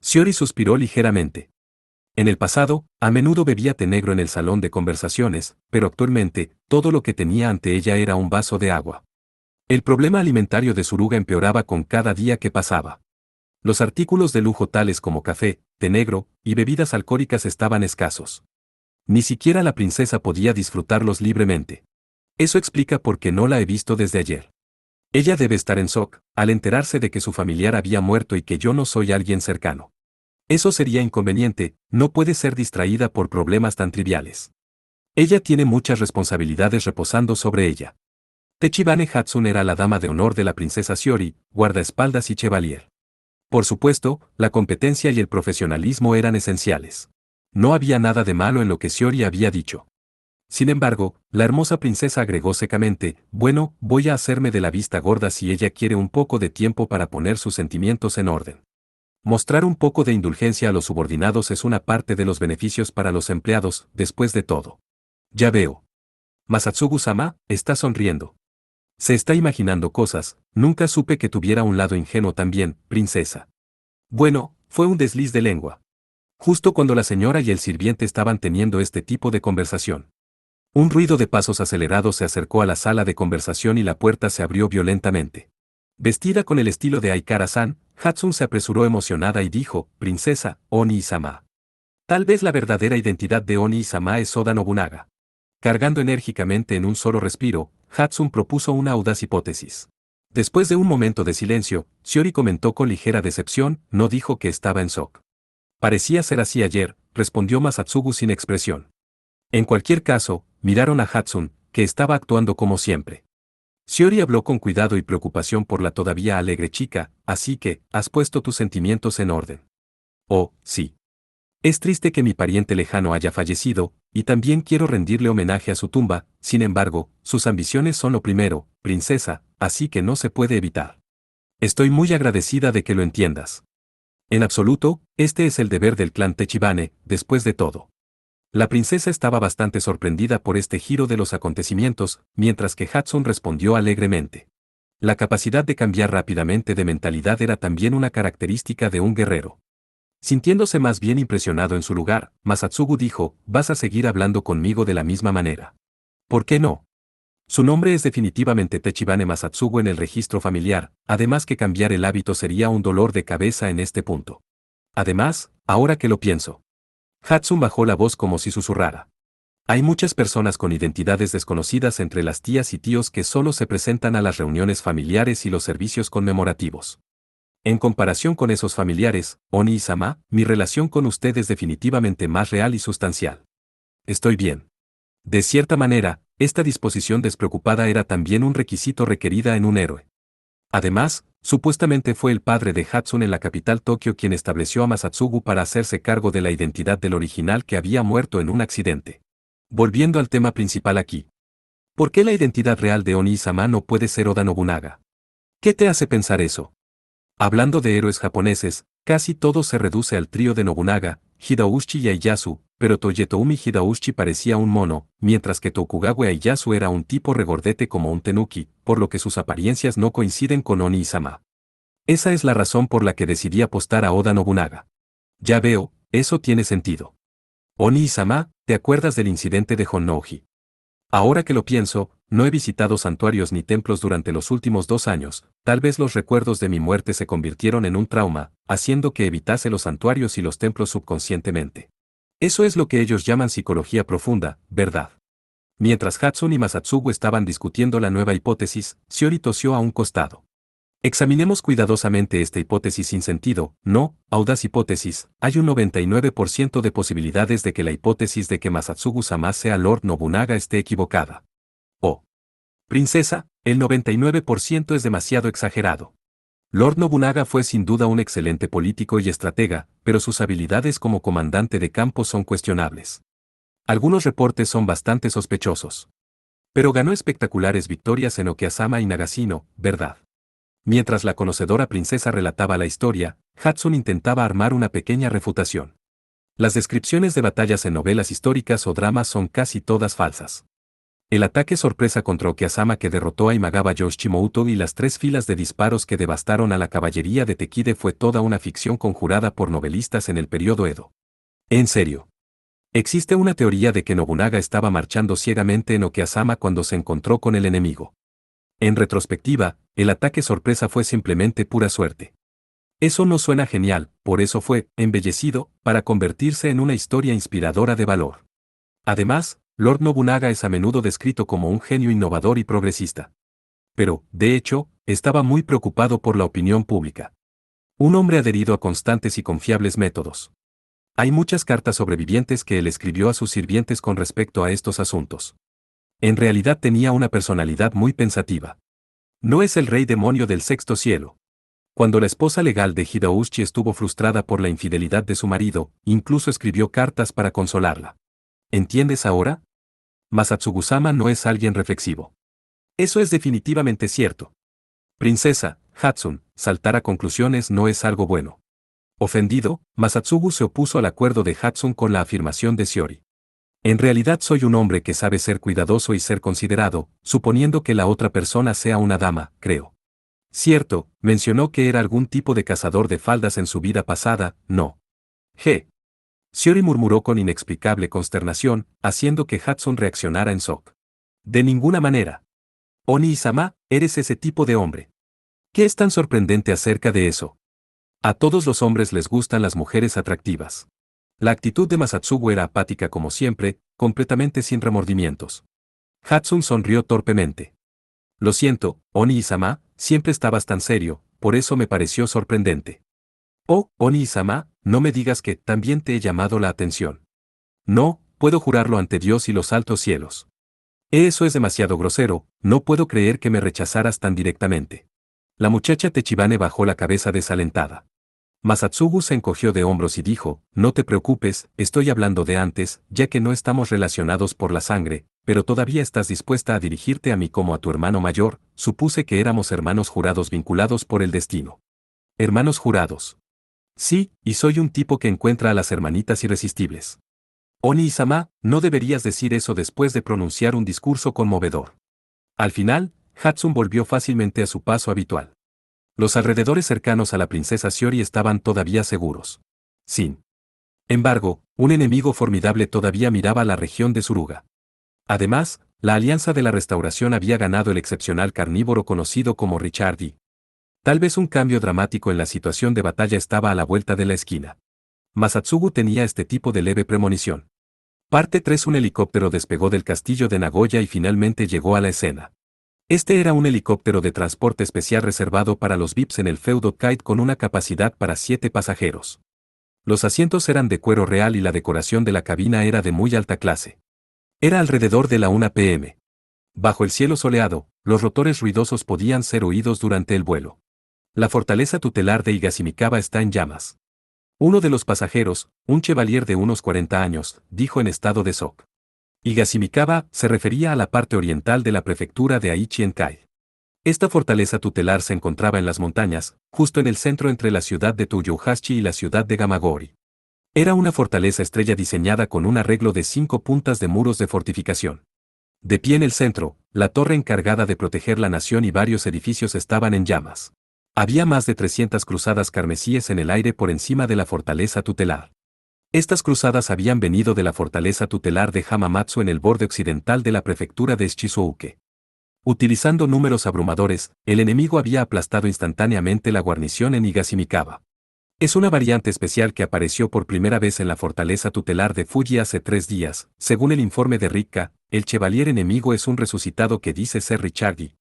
Shiori suspiró ligeramente. En el pasado, a menudo bebía té negro en el salón de conversaciones, pero actualmente, todo lo que tenía ante ella era un vaso de agua. El problema alimentario de Suruga empeoraba con cada día que pasaba. Los artículos de lujo tales como café, té negro y bebidas alcohólicas estaban escasos. Ni siquiera la princesa podía disfrutarlos libremente. Eso explica por qué no la he visto desde ayer. Ella debe estar en shock, al enterarse de que su familiar había muerto y que yo no soy alguien cercano. Eso sería inconveniente, no puede ser distraída por problemas tan triviales. Ella tiene muchas responsabilidades reposando sobre ella. Tachibane Hatsun era la dama de honor de la princesa Shiori, guardaespaldas y chevalier. Por supuesto, la competencia y el profesionalismo eran esenciales. No había nada de malo en lo que Shiori había dicho. Sin embargo, la hermosa princesa agregó secamente, bueno, voy a hacerme de la vista gorda si ella quiere un poco de tiempo para poner sus sentimientos en orden. Mostrar un poco de indulgencia a los subordinados es una parte de los beneficios para los empleados, después de todo. Ya veo. Masatsugu-sama, está sonriendo. Se está imaginando cosas, nunca supe que tuviera un lado ingenuo también, princesa. Bueno, fue un desliz de lengua. Justo cuando la señora y el sirviente estaban teniendo este tipo de conversación. Un ruido de pasos acelerados se acercó a la sala de conversación y la puerta se abrió violentamente. Vestida con el estilo de Aikara-san, Hatsun se apresuró emocionada y dijo, Princesa, Oni-sama. Tal vez la verdadera identidad de Oni-sama es Oda Nobunaga. Cargando enérgicamente en un solo respiro, Hatsun propuso una audaz hipótesis. Después de un momento de silencio, Shiori comentó con ligera decepción, no dijo que estaba en shock. Parecía ser así ayer, respondió Masatsugu sin expresión. En cualquier caso, miraron a Hatsun, que estaba actuando como siempre. Shiori habló con cuidado y preocupación por la todavía alegre chica, así que, has puesto tus sentimientos en orden. Oh, sí. Es triste que mi pariente lejano haya fallecido, y también quiero rendirle homenaje a su tumba, sin embargo, sus ambiciones son lo primero, princesa, así que no se puede evitar. Estoy muy agradecida de que lo entiendas. En absoluto, este es el deber del clan Tachibane, después de todo. La princesa estaba bastante sorprendida por este giro de los acontecimientos, mientras que Hatsun respondió alegremente. La capacidad de cambiar rápidamente de mentalidad era también una característica de un guerrero. Sintiéndose más bien impresionado en su lugar, Masatsugu dijo, vas a seguir hablando conmigo de la misma manera. ¿Por qué no? Su nombre es definitivamente Tachibane Masatsugu en el registro familiar, además que cambiar el hábito sería un dolor de cabeza en este punto. Además, ahora que lo pienso. Hatsun bajó la voz como si susurrara. Hay muchas personas con identidades desconocidas entre las tías y tíos que solo se presentan a las reuniones familiares y los servicios conmemorativos. En comparación con esos familiares, Oni-sama, mi relación con usted es definitivamente más real y sustancial. Estoy bien. De cierta manera, esta disposición despreocupada era también un requisito requerida en un héroe. Además, supuestamente fue el padre de Hatsun en la capital Tokio quien estableció a Masatsugu para hacerse cargo de la identidad del original que había muerto en un accidente. Volviendo al tema principal aquí. ¿Por qué la identidad real de Oni-sama no puede ser Oda Nobunaga? ¿Qué te hace pensar eso? Hablando de héroes japoneses, casi todo se reduce al trío de Nobunaga, Hidaushi y Ieyasu, pero Toyotomi Hidaushi parecía un mono, mientras que Tokugawa Ieyasu era un tipo regordete como un tenuki, por lo que sus apariencias no coinciden con Oni-sama. Esa es la razón por la que decidí apostar a Oda Nobunaga. Ya veo, eso tiene sentido. Oni-sama, ¿te acuerdas del incidente de Honnouji? Ahora que lo pienso, no he visitado santuarios ni templos durante los últimos 2 años, tal vez los recuerdos de mi muerte se convirtieron en un trauma, haciendo que evitase los santuarios y los templos subconscientemente. Eso es lo que ellos llaman psicología profunda, ¿verdad? Mientras Hatsun y Masatsugu estaban discutiendo la nueva hipótesis, Shiori tosió a un costado. Examinemos cuidadosamente esta hipótesis sin sentido, no, audaz hipótesis, hay un 99% de posibilidades de que la hipótesis de que Masatsugu-sama sea Lord Nobunaga esté equivocada. Oh. Princesa, el 99% es demasiado exagerado. Lord Nobunaga fue sin duda un excelente político y estratega, pero sus habilidades como comandante de campo son cuestionables. Algunos reportes son bastante sospechosos. Pero ganó espectaculares victorias en Okiasama y Nagashino, ¿verdad? Mientras la conocedora princesa relataba la historia, Hatsun intentaba armar una pequeña refutación. Las descripciones de batallas en novelas históricas o dramas son casi todas falsas. El ataque sorpresa contra Okiasama que derrotó a Imagawa Yoshimoto y las 3 filas de disparos que devastaron a la caballería de Tekide fue toda una ficción conjurada por novelistas en el periodo Edo. En serio. Existe una teoría de que Nobunaga estaba marchando ciegamente en Okiasama cuando se encontró con el enemigo. En retrospectiva, el ataque sorpresa fue simplemente pura suerte. Eso no suena genial, por eso fue embellecido, para convertirse en una historia inspiradora de valor. Además, Lord Nobunaga es a menudo descrito como un genio innovador y progresista. Pero, de hecho, estaba muy preocupado por la opinión pública. Un hombre adherido a constantes y confiables métodos. Hay muchas cartas sobrevivientes que él escribió a sus sirvientes con respecto a estos asuntos. En realidad tenía una personalidad muy pensativa. No es el rey demonio del sexto cielo. Cuando la esposa legal de Hidouchi estuvo frustrada por la infidelidad de su marido, incluso escribió cartas para consolarla. ¿Entiendes ahora? Masatsugu-sama no es alguien reflexivo. Eso es definitivamente cierto. Princesa, Hatsun, saltar a conclusiones no es algo bueno. Ofendido, Masatsugu se opuso al acuerdo de Hatsun con la afirmación de Shiori. En realidad soy un hombre que sabe ser cuidadoso y ser considerado, suponiendo que la otra persona sea una dama, creo. Cierto, mencionó que era algún tipo de cazador de faldas en su vida pasada, no. G. Shiori murmuró con inexplicable consternación, haciendo que Hatsun reaccionara en shock. De ninguna manera. Oni-sama, eres ese tipo de hombre. ¿Qué es tan sorprendente acerca de eso? A todos los hombres les gustan las mujeres atractivas. La actitud de Masatsugu era apática como siempre, completamente sin remordimientos. Hatsun sonrió torpemente. Lo siento, Oni-sama, siempre estabas tan serio, por eso me pareció sorprendente. Oh, Oni-sama, no me digas que también te he llamado la atención. No, puedo jurarlo ante Dios y los altos cielos. Eso es demasiado grosero, no puedo creer que me rechazaras tan directamente. La muchacha Techibane bajó la cabeza desalentada. Masatsugu se encogió de hombros y dijo, no te preocupes, estoy hablando de antes, ya que no estamos relacionados por la sangre, pero todavía estás dispuesta a dirigirte a mí como a tu hermano mayor, supuse que éramos hermanos jurados vinculados por el destino. Hermanos jurados. Sí, y soy un tipo que encuentra a las hermanitas irresistibles. Oni-sama, no deberías decir eso después de pronunciar un discurso conmovedor. Al final, Hatsun volvió fácilmente a su paso habitual. Los alrededores cercanos a la princesa Shiori estaban todavía seguros. Sin embargo, un enemigo formidable todavía miraba la región de Suruga. Además, la Alianza de la Restauración había ganado el excepcional carnívoro conocido como Richard D. Tal vez un cambio dramático en la situación de batalla estaba a la vuelta de la esquina. Masatsugu tenía este tipo de leve premonición. Parte 3. Un helicóptero despegó del castillo de Nagoya y finalmente llegó a la escena. Este era un helicóptero de transporte especial reservado para los VIPs en el feudo Kite con una capacidad para 7 pasajeros. Los asientos eran de cuero real y la decoración de la cabina era de muy alta clase. Era alrededor de la 1 p.m. Bajo el cielo soleado, los rotores ruidosos podían ser oídos durante el vuelo. La fortaleza tutelar de Higashimikawa está en llamas. Uno de los pasajeros, un chevalier de unos 40 años, dijo en estado de shock. Higashimikawa se refería a la parte oriental de la prefectura de Aichi en Kai. Esta fortaleza tutelar se encontraba en las montañas, justo en el centro entre la ciudad de Toyohashi y la ciudad de Gamagori. Era una fortaleza estrella diseñada con un arreglo de 5 puntas de muros de fortificación. De pie en el centro, la torre encargada de proteger la nación y varios edificios estaban en llamas. Había más de 300 cruzadas carmesíes en el aire por encima de la fortaleza tutelar. Estas cruzadas habían venido de la fortaleza tutelar de Hamamatsu en el borde occidental de la prefectura de Shizuoka. Utilizando números abrumadores, el enemigo había aplastado instantáneamente la guarnición en Higashimikawa. Es una variante especial que apareció por primera vez en la fortaleza tutelar de Fuji hace 3 días, según el informe de Rikka, el chevalier enemigo es un resucitado que dice ser Richardi.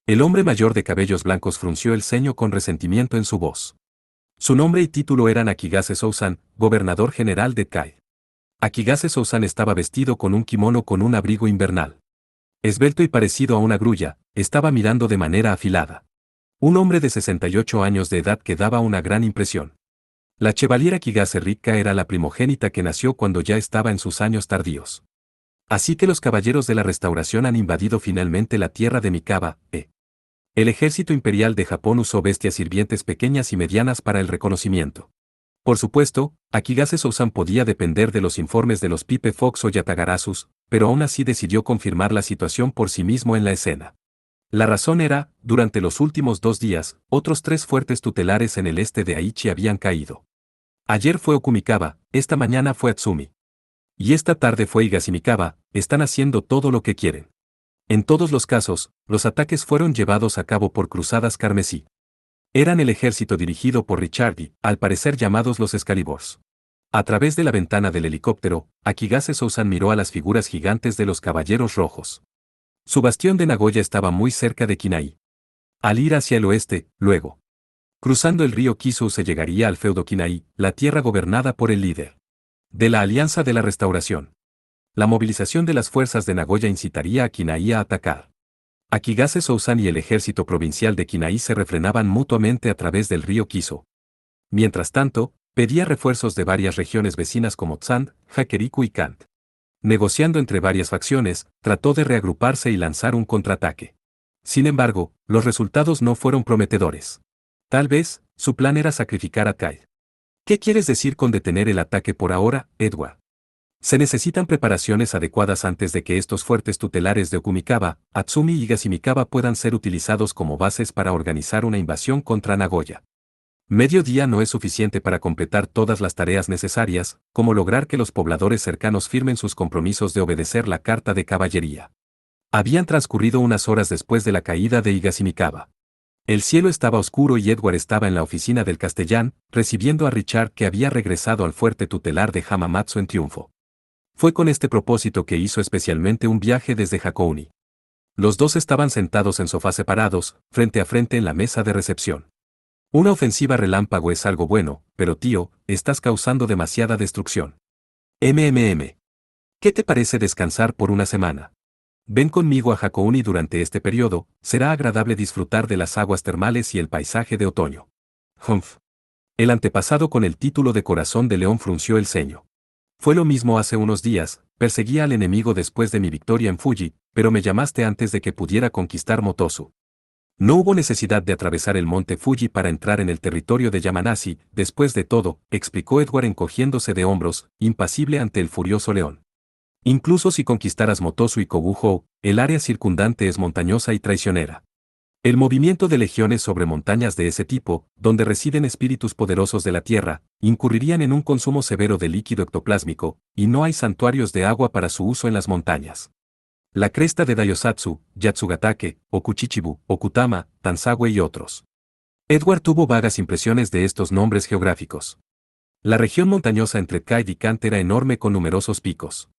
El hombre mayor de cabellos blancos frunció el ceño con resentimiento en su voz. Su nombre y título eran Akigase Souzan, gobernador general de Kai. Akigase Souzan estaba vestido con un kimono con un abrigo invernal. Esbelto y parecido a una grulla, estaba mirando de manera afilada. Un hombre de 68 años de edad que daba una gran impresión. La chevalier Akigase Rikka era la primogénita que nació cuando ya estaba en sus años tardíos. Así que los caballeros de la restauración han invadido finalmente la tierra de Mikawa, El ejército imperial de Japón usó bestias sirvientes pequeñas y medianas para el reconocimiento. Por supuesto, Akigase Souzan podía depender de los informes de los Pipe Fox o Yatagarasus, pero aún así decidió confirmar la situación por sí mismo en la escena. La razón era, durante los últimos 2 días, otros 3 fuertes tutelares en el este de Aichi habían caído. Ayer fue Okumikawa, esta mañana fue Atsumi. Y esta tarde fue Higashimikawa, están haciendo todo lo que quieren. En todos los casos, los ataques fueron llevados a cabo por cruzadas carmesí. Eran el ejército dirigido por Richardi, al parecer llamados los Excaliburs. A través de la ventana del helicóptero, Akigase Souzan miró a las figuras gigantes de los caballeros rojos. Su bastión de Nagoya estaba muy cerca de Kinai. Al ir hacia el oeste, luego, cruzando el río Kisu se llegaría al feudo Kinai, la tierra gobernada por el líder. De la Alianza de la Restauración. La movilización de las fuerzas de Nagoya incitaría a Kinai a atacar. Akigase Soussan y el ejército provincial de Kinai se refrenaban mutuamente a través del río Kiso. Mientras tanto, pedía refuerzos de varias regiones vecinas como Tsand, Hakeriku y Kant. Negociando entre varias facciones, trató de reagruparse y lanzar un contraataque. Sin embargo, los resultados no fueron prometedores. Tal vez, su plan era sacrificar a Kai. ¿Qué quieres decir con detener el ataque por ahora, Edward? Se necesitan preparaciones adecuadas antes de que estos fuertes tutelares de Okumikawa, Atsumi y Higashimikawa puedan ser utilizados como bases para organizar una invasión contra Nagoya. Medio día no es suficiente para completar todas las tareas necesarias, como lograr que los pobladores cercanos firmen sus compromisos de obedecer la carta de caballería. Habían transcurrido unas horas después de la caída de Higashimikawa. El cielo estaba oscuro y Edward estaba en la oficina del castellán, recibiendo a Richard que había regresado al fuerte tutelar de Hamamatsu en triunfo. Fue con este propósito que hizo especialmente un viaje desde Hakouni. Los dos estaban sentados en sofás separados, frente a frente en la mesa de recepción. Una ofensiva relámpago es algo bueno, pero tío, estás causando demasiada destrucción. ¿Qué te parece descansar por una semana? Ven conmigo a Hakouni durante este periodo, será agradable disfrutar de las aguas termales y el paisaje de otoño. Humph. El antepasado con el título de Corazón de León frunció el ceño. Fue lo mismo hace unos días, perseguía al enemigo después de mi victoria en Fuji, pero me llamaste antes de que pudiera conquistar Motosu. No hubo necesidad de atravesar el monte Fuji para entrar en el territorio de Yamanashi, después de todo, explicó Edward encogiéndose de hombros, impasible ante el furioso león. Incluso si conquistaras Motosu y Kobuhou, el área circundante es montañosa y traicionera. El movimiento de legiones sobre montañas de ese tipo, donde residen espíritus poderosos de la tierra, incurrirían en un consumo severo de líquido ectoplásmico, y no hay santuarios de agua para su uso en las montañas. La cresta de Daiosatsu, Yatsugatake, Okuchichibu, Okutama, Tanzague y otros. Edward tuvo vagas impresiones de estos nombres geográficos. La región montañosa entre Kaid y Kant era enorme con numerosos picos.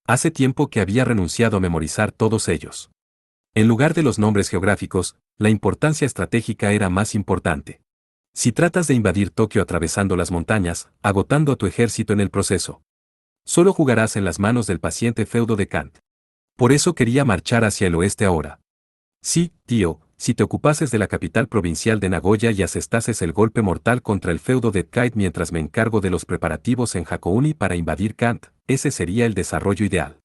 Hace tiempo que había renunciado a memorizar todos ellos. En lugar de los nombres geográficos, la importancia estratégica era más importante. Si tratas de invadir Tokio atravesando las montañas, agotando a tu ejército en el proceso, solo jugarás en las manos del paciente feudo de Kant. Por eso quería marchar hacia el oeste ahora. Sí, tío, si te ocupases de la capital provincial de Nagoya y asestases el golpe mortal contra el feudo de Kait mientras me encargo de los preparativos en Hakouni para invadir Kant, ese sería el desarrollo ideal.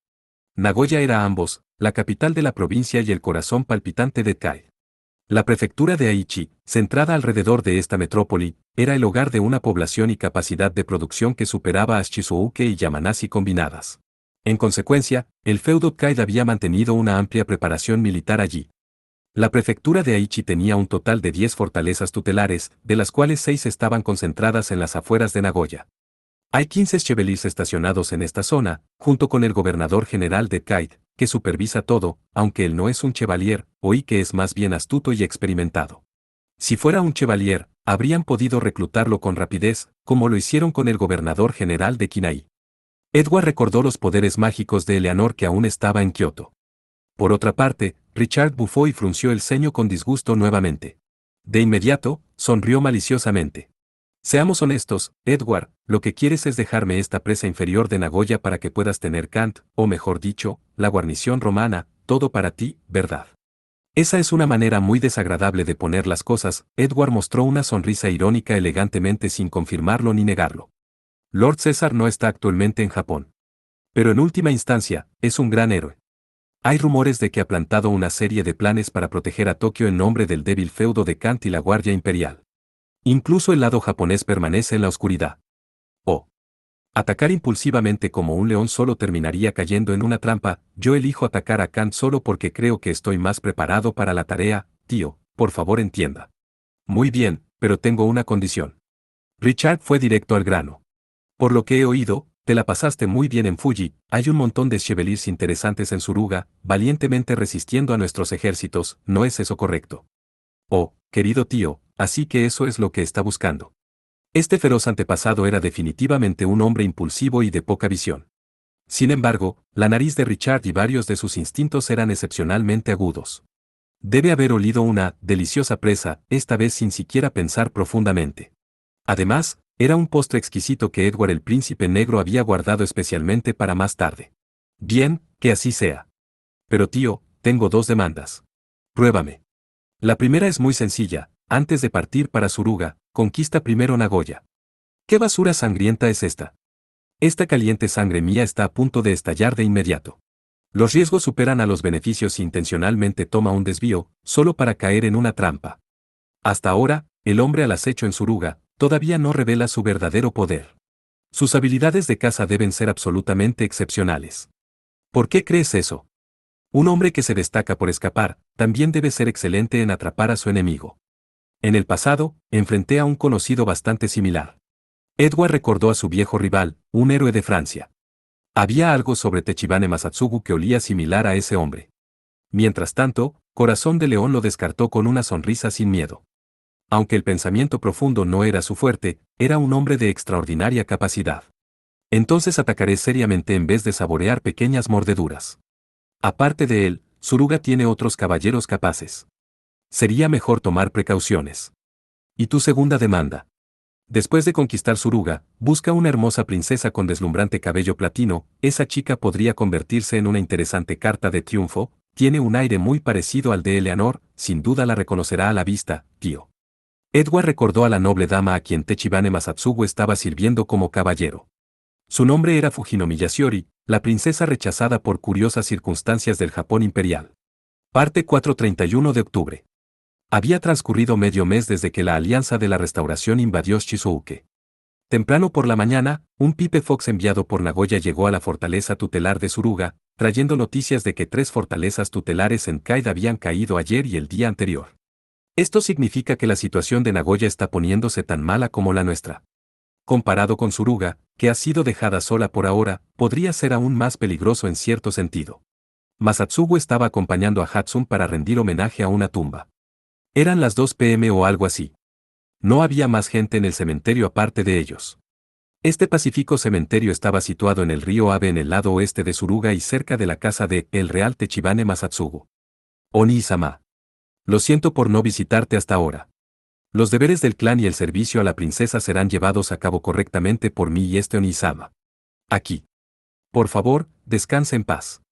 Nagoya era ambos, la capital de la provincia y el corazón palpitante de Kait. La prefectura de Aichi, centrada alrededor de esta metrópoli, era el hogar de una población y capacidad de producción que superaba a Shizouke y Yamanashi combinadas. En consecuencia, el feudo Kait había mantenido una amplia preparación militar allí. La prefectura de Aichi tenía un total de 10 fortalezas tutelares, de las cuales 6 estaban concentradas en las afueras de Nagoya. Hay 15 chevaliers estacionados en esta zona, junto con el gobernador general de Kait, que supervisa todo, aunque él no es un chevalier, oí que es más bien astuto y experimentado. Si fuera un chevalier, habrían podido reclutarlo con rapidez, como lo hicieron con el gobernador general de Kinai. Edward recordó los poderes mágicos de Eleanor que aún estaba en Kioto. Por otra parte, Richard bufó y frunció el ceño con disgusto nuevamente. De inmediato, sonrió maliciosamente. Seamos honestos, Edward, lo que quieres es dejarme esta presa inferior de Nagoya para que puedas tener Kant, o mejor dicho, la guarnición romana, todo para ti, ¿verdad? Esa es una manera muy desagradable de poner las cosas. Edward mostró una sonrisa irónica elegantemente sin confirmarlo ni negarlo. Lord César no está actualmente en Japón. Pero en última instancia, es un gran héroe. Hay rumores de que ha plantado una serie de planes para proteger a Tokio en nombre del débil feudo de Kant y la Guardia Imperial. Incluso el lado japonés permanece en la oscuridad. Oh. Atacar impulsivamente como un león solo terminaría cayendo en una trampa. Yo elijo atacar a Kant solo porque creo que estoy más preparado para la tarea, tío, por favor entienda. Muy bien, pero tengo una condición. Richard fue directo al grano. Por lo que he oído, te la pasaste muy bien en Fuji, hay un montón de chevaliers interesantes en Suruga, valientemente resistiendo a nuestros ejércitos, ¿no es eso correcto? Oh, querido tío, así que eso es lo que está buscando. Este feroz antepasado era definitivamente un hombre impulsivo y de poca visión. Sin embargo, la nariz de Richard y varios de sus instintos eran excepcionalmente agudos. Debe haber olido una deliciosa presa, esta vez sin siquiera pensar profundamente. Además, Era un postre exquisito que Edward el Príncipe Negro había guardado especialmente para más tarde. Bien, que así sea. Pero tío, tengo dos demandas. Pruébame. La primera es muy sencilla. Antes de partir para Suruga, conquista primero Nagoya. ¿Qué basura sangrienta es esta? Esta caliente sangre mía está a punto de estallar de inmediato. Los riesgos superan a los beneficios si intencionalmente toma un desvío, solo para caer en una trampa. Hasta ahora, el hombre al acecho en Suruga, todavía no revela su verdadero poder. Sus habilidades de caza deben ser absolutamente excepcionales. ¿Por qué crees eso? Un hombre que se destaca por escapar, también debe ser excelente en atrapar a su enemigo. En el pasado, enfrenté a un conocido bastante similar. Edward recordó a su viejo rival, un héroe de Francia. Había algo sobre Techibane Masatsugu que olía similar a ese hombre. Mientras tanto, Corazón de León lo descartó con una sonrisa sin miedo. Aunque el pensamiento profundo no era su fuerte, era un hombre de extraordinaria capacidad. Entonces atacaré seriamente en vez de saborear pequeñas mordeduras. Aparte de él, Suruga tiene otros caballeros capaces. Sería mejor tomar precauciones. ¿Y tu segunda demanda? Después de conquistar Suruga, busca una hermosa princesa con deslumbrante cabello platino. Esa chica podría convertirse en una interesante carta de triunfo. Tiene un aire muy parecido al de Eleanor, sin duda la reconocerá a la vista, tío. Edward recordó a la noble dama a quien Techibane Masatsugu estaba sirviendo como caballero. Su nombre era Fujinomi Yashiori, la princesa rechazada por curiosas circunstancias del Japón imperial. Parte 4:31 de octubre. Había transcurrido medio mes desde que la Alianza de la Restauración invadió Shizuoka. Temprano por la mañana, un Pipe Fox enviado por Nagoya llegó a la fortaleza tutelar de Suruga, trayendo noticias de que 3 fortalezas tutelares en Kaida habían caído ayer y el día anterior. Esto significa que la situación de Nagoya está poniéndose tan mala como la nuestra. Comparado con Suruga, que ha sido dejada sola por ahora, podría ser aún más peligroso en cierto sentido. Masatsugu estaba acompañando a Hatsun para rendir homenaje a una tumba. Eran las 2 p.m. o algo así. No había más gente en el cementerio aparte de ellos. Este pacífico cementerio estaba situado en el río Abe en el lado oeste de Suruga y cerca de la casa de el Real Techibane Masatsugu. Oni-sama. Lo siento por no visitarte hasta ahora. Los deberes del clan y el servicio a la princesa serán llevados a cabo correctamente por mí y este Oni-sama. Aquí. Por favor, descanse en paz.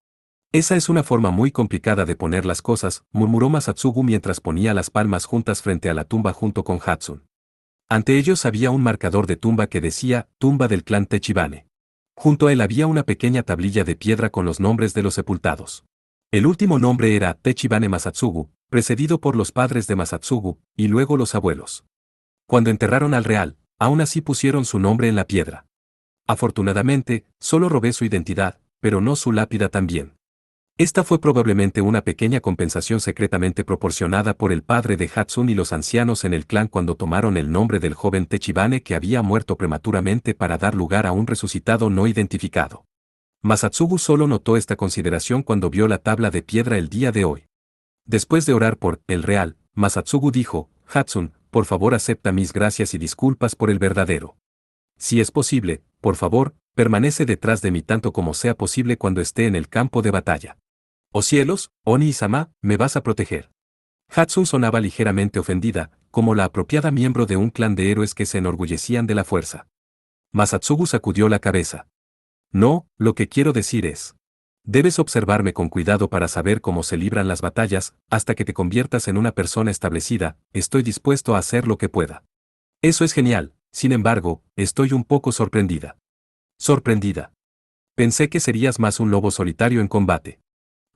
Esa es una forma muy complicada de poner las cosas, murmuró Masatsugu mientras ponía las palmas juntas frente a la tumba junto con Hatsun. Ante ellos había un marcador de tumba que decía, tumba del clan Techibane. Junto a él había una pequeña tablilla de piedra con los nombres de los sepultados. El último nombre era Techibane Masatsugu, precedido por los padres de Masatsugu, y luego los abuelos. Cuando enterraron al real, aún así pusieron su nombre en la piedra. Afortunadamente, solo robé su identidad, pero no su lápida también. Esta fue probablemente una pequeña compensación secretamente proporcionada por el padre de Hatsun y los ancianos en el clan cuando tomaron el nombre del joven Techibane que había muerto prematuramente para dar lugar a un resucitado no identificado. Masatsugu solo notó esta consideración cuando vio la tabla de piedra el día de hoy. Después de orar por el real, Masatsugu dijo, Hatsun, por favor acepta mis gracias y disculpas por el verdadero. Si es posible, por favor, permanece detrás de mí tanto como sea posible cuando esté en el campo de batalla. ¡Oh cielos, Oni-sama, me vas a proteger! Hatsun sonaba ligeramente ofendida, como la apropiada miembro de un clan de héroes que se enorgullecían de la fuerza. Masatsugu sacudió la cabeza. No, lo que quiero decir es. Debes observarme con cuidado para saber cómo se libran las batallas, hasta que te conviertas en una persona establecida, estoy dispuesto a hacer lo que pueda. Eso es genial, sin embargo, estoy un poco sorprendida. Sorprendida. Pensé que serías más un lobo solitario en combate.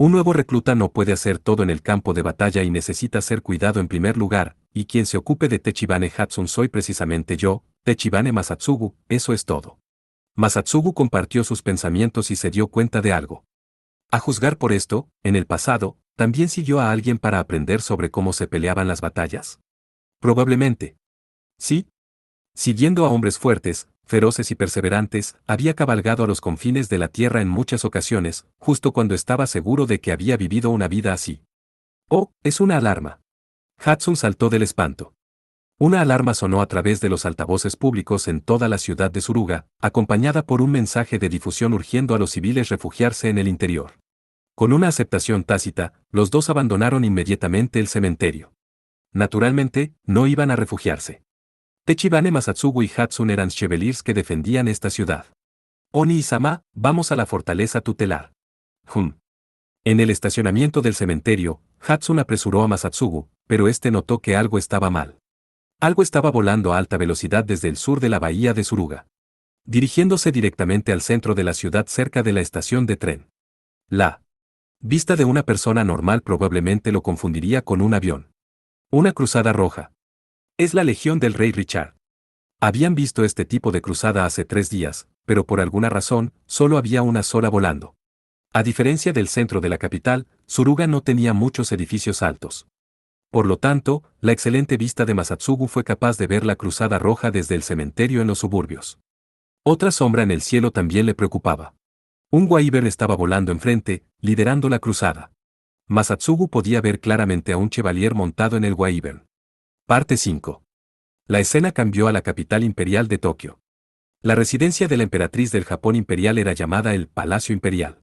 Un nuevo recluta no puede hacer todo en el campo de batalla y necesita ser cuidado en primer lugar, y quien se ocupe de Techibane Hatsun soy precisamente yo, Techibane Masatsugu, eso es todo. Masatsugu compartió sus pensamientos y se dio cuenta de algo. A juzgar por esto, en el pasado, también siguió a alguien para aprender sobre cómo se peleaban las batallas. Probablemente. Sí. Siguiendo a hombres fuertes, feroces y perseverantes, había cabalgado a los confines de la tierra en muchas ocasiones, justo cuando estaba seguro de que había vivido una vida así. ¡Oh, es una alarma! Hatsun saltó del espanto. Una alarma sonó a través de los altavoces públicos en toda la ciudad de Suruga, acompañada por un mensaje de difusión urgiendo a los civiles refugiarse en el interior. Con una aceptación tácita, los dos abandonaron inmediatamente el cementerio. Naturalmente, no iban a refugiarse. Techibane Masatsugu y Hatsun eran chevaliers que defendían esta ciudad. Oni-sama, vamos a la fortaleza tutelar. En el estacionamiento del cementerio, Hatsun apresuró a Masatsugu, pero este notó que algo estaba mal. Algo estaba volando a alta velocidad desde el sur de la bahía de Suruga, dirigiéndose directamente al centro de la ciudad cerca de la estación de tren. La vista de una persona normal probablemente lo confundiría con un avión. Una cruzada roja. Es la Legión del Rey Richard. Habían visto este tipo de cruzada hace 3 días, pero por alguna razón, solo había una sola volando. A diferencia del centro de la capital, Suruga no tenía muchos edificios altos. Por lo tanto, la excelente vista de Masatsugu fue capaz de ver la cruzada roja desde el cementerio en los suburbios. Otra sombra en el cielo también le preocupaba. Un Wyvern estaba volando enfrente, liderando la cruzada. Masatsugu podía ver claramente a un chevalier montado en el Wyvern. Parte 5. La escena cambió a la capital imperial de Tokio. La residencia de la emperatriz del Japón imperial era llamada el Palacio Imperial.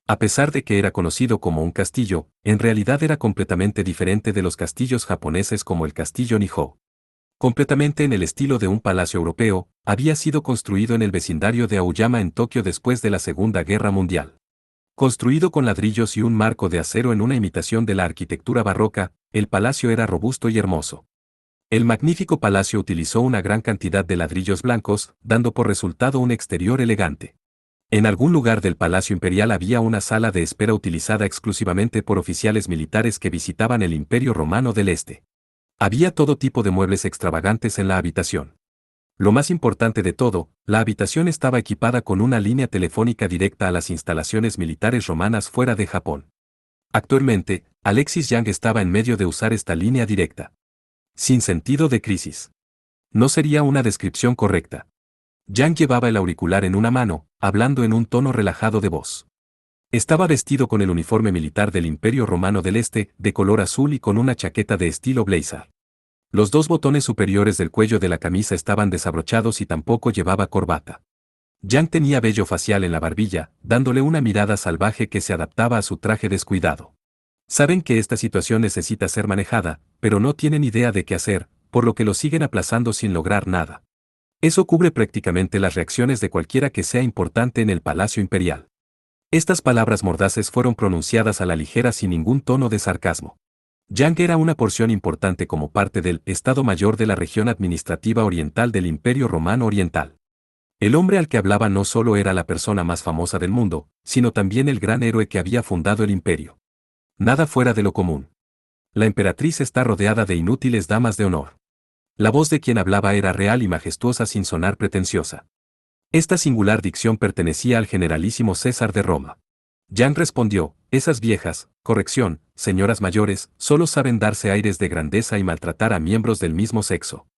A pesar de que era conocido como un castillo, en realidad era completamente diferente de los castillos japoneses como el castillo Nihō. Completamente en el estilo de un palacio europeo, había sido construido en el vecindario de Aoyama en Tokio después de la Segunda Guerra Mundial. Construido con ladrillos y un marco de acero en una imitación de la arquitectura barroca, el palacio era robusto y hermoso. El magnífico palacio utilizó una gran cantidad de ladrillos blancos, dando por resultado un exterior elegante. En algún lugar del Palacio Imperial había una sala de espera utilizada exclusivamente por oficiales militares que visitaban el Imperio Romano del Este. Había todo tipo de muebles extravagantes en la habitación. Lo más importante de todo, la habitación estaba equipada con una línea telefónica directa a las instalaciones militares romanas fuera de Japón. Actualmente, Alexis Yang estaba en medio de usar esta línea directa. Sin sentido de crisis. No sería una descripción correcta. Yang llevaba el auricular en una mano, hablando en un tono relajado de voz. Estaba vestido con el uniforme militar del Imperio Romano del Este, de color azul y con una chaqueta de estilo blazer. Los 2 botones superiores del cuello de la camisa estaban desabrochados y tampoco llevaba corbata. Yang tenía vello facial en la barbilla, dándole una mirada salvaje que se adaptaba a su traje descuidado. Saben que esta situación necesita ser manejada, pero no tienen idea de qué hacer, por lo que lo siguen aplazando sin lograr nada. Eso cubre prácticamente las reacciones de cualquiera que sea importante en el Palacio Imperial. Estas palabras mordaces fueron pronunciadas a la ligera sin ningún tono de sarcasmo. Yang era una porción importante como parte del Estado Mayor de la región administrativa oriental del Imperio Romano Oriental. El hombre al que hablaba no solo era la persona más famosa del mundo, sino también el gran héroe que había fundado el imperio. Nada fuera de lo común. La emperatriz está rodeada de inútiles damas de honor. La voz de quien hablaba era real y majestuosa sin sonar pretenciosa. Esta singular dicción pertenecía al generalísimo César de Roma. Yang respondió, esas viejas, señoras mayores, solo saben darse aires de grandeza y maltratar a miembros del mismo sexo.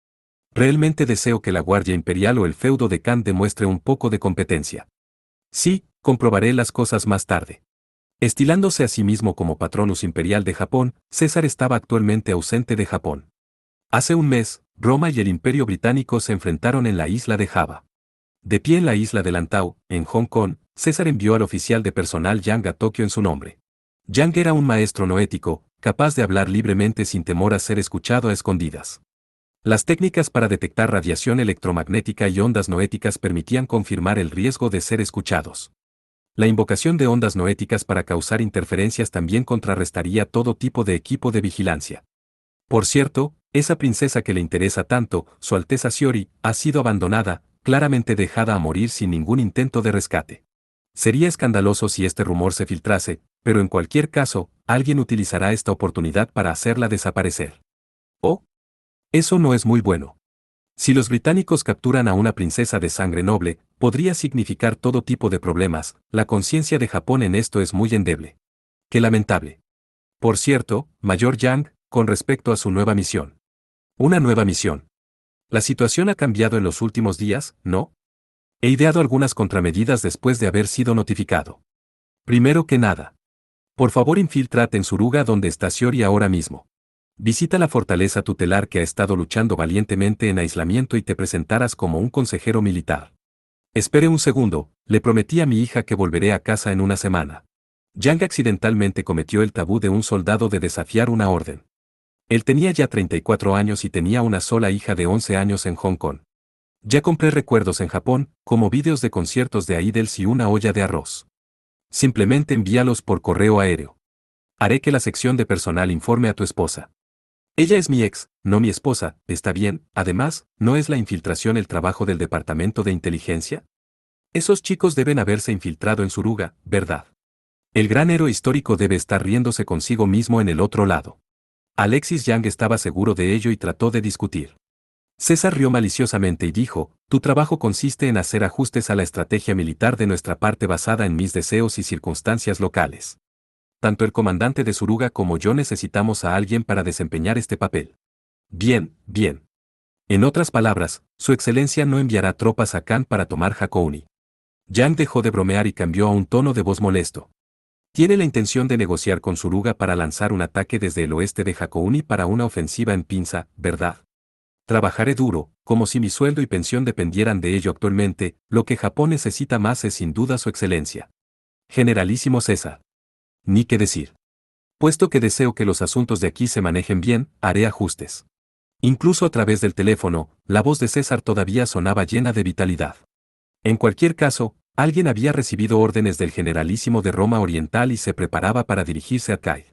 Realmente deseo que la Guardia Imperial o el feudo de Khan demuestre un poco de competencia. Sí, comprobaré las cosas más tarde. Estilándose a sí mismo como patronus imperial de Japón, César estaba actualmente ausente de Japón. Hace un mes, Roma y el Imperio Británico se enfrentaron en la isla de Java. De pie en la isla de Lantau, en Hong Kong, César envió al oficial de personal Yang a Tokio en su nombre. Yang era un maestro noético, capaz de hablar libremente sin temor a ser escuchado a escondidas. Las técnicas para detectar radiación electromagnética y ondas noéticas permitían confirmar el riesgo de ser escuchados. La invocación de ondas noéticas para causar interferencias también contrarrestaría todo tipo de equipo de vigilancia. Por cierto, esa princesa que le interesa tanto, Su Alteza Shiori, ha sido abandonada, claramente dejada a morir sin ningún intento de rescate. Sería escandaloso si este rumor se filtrase, pero en cualquier caso, alguien utilizará esta oportunidad para hacerla desaparecer. Oh, eso no es muy bueno. Si los británicos capturan a una princesa de sangre noble, podría significar todo tipo de problemas. La conciencia de Japón en esto es muy endeble. Qué lamentable. Por cierto, Mayor Yang, con respecto a su nueva misión. Una nueva misión. La situación ha cambiado en los últimos días, ¿no? He ideado algunas contramedidas después de haber sido notificado. Primero que nada, por favor infíltrate en Suruga donde está Shiori ahora mismo. Visita la fortaleza tutelar que ha estado luchando valientemente en aislamiento y te presentarás como un consejero militar. Espere un segundo, le prometí a mi hija que volveré a casa en una semana. Yang accidentalmente cometió el tabú de un soldado de desafiar una orden. Él tenía ya 34 años y tenía una sola hija de 11 años en Hong Kong. Ya compré recuerdos en Japón, como vídeos de conciertos de idols y una olla de arroz. Simplemente envíalos por correo aéreo. Haré que la sección de personal informe a tu esposa. Ella es mi ex, no mi esposa, ¿está bien? Además, ¿no es la infiltración el trabajo del departamento de inteligencia? Esos chicos deben haberse infiltrado en Suruga, ¿verdad? El gran héroe histórico debe estar riéndose consigo mismo en el otro lado. Alexis Yang estaba seguro de ello y trató de discutir. César rió maliciosamente y dijo, tu trabajo consiste en hacer ajustes a la estrategia militar de nuestra parte basada en mis deseos y circunstancias locales. Tanto el comandante de Suruga como yo necesitamos a alguien para desempeñar este papel. Bien, bien. En otras palabras, su excelencia no enviará tropas a Khan para tomar Hakouni. Yang dejó de bromear y cambió a un tono de voz molesto. Tiene la intención de negociar con Suruga para lanzar un ataque desde el oeste de Hakouni para una ofensiva en pinza, ¿verdad? Trabajaré duro, como si mi sueldo y pensión dependieran de ello actualmente, lo que Japón necesita más es sin duda su excelencia. Generalísimo César. Ni qué decir. Puesto que deseo que los asuntos de aquí se manejen bien, haré ajustes. Incluso a través del teléfono, la voz de César todavía sonaba llena de vitalidad. En cualquier caso, alguien había recibido órdenes del generalísimo de Roma Oriental y se preparaba para dirigirse a Kai.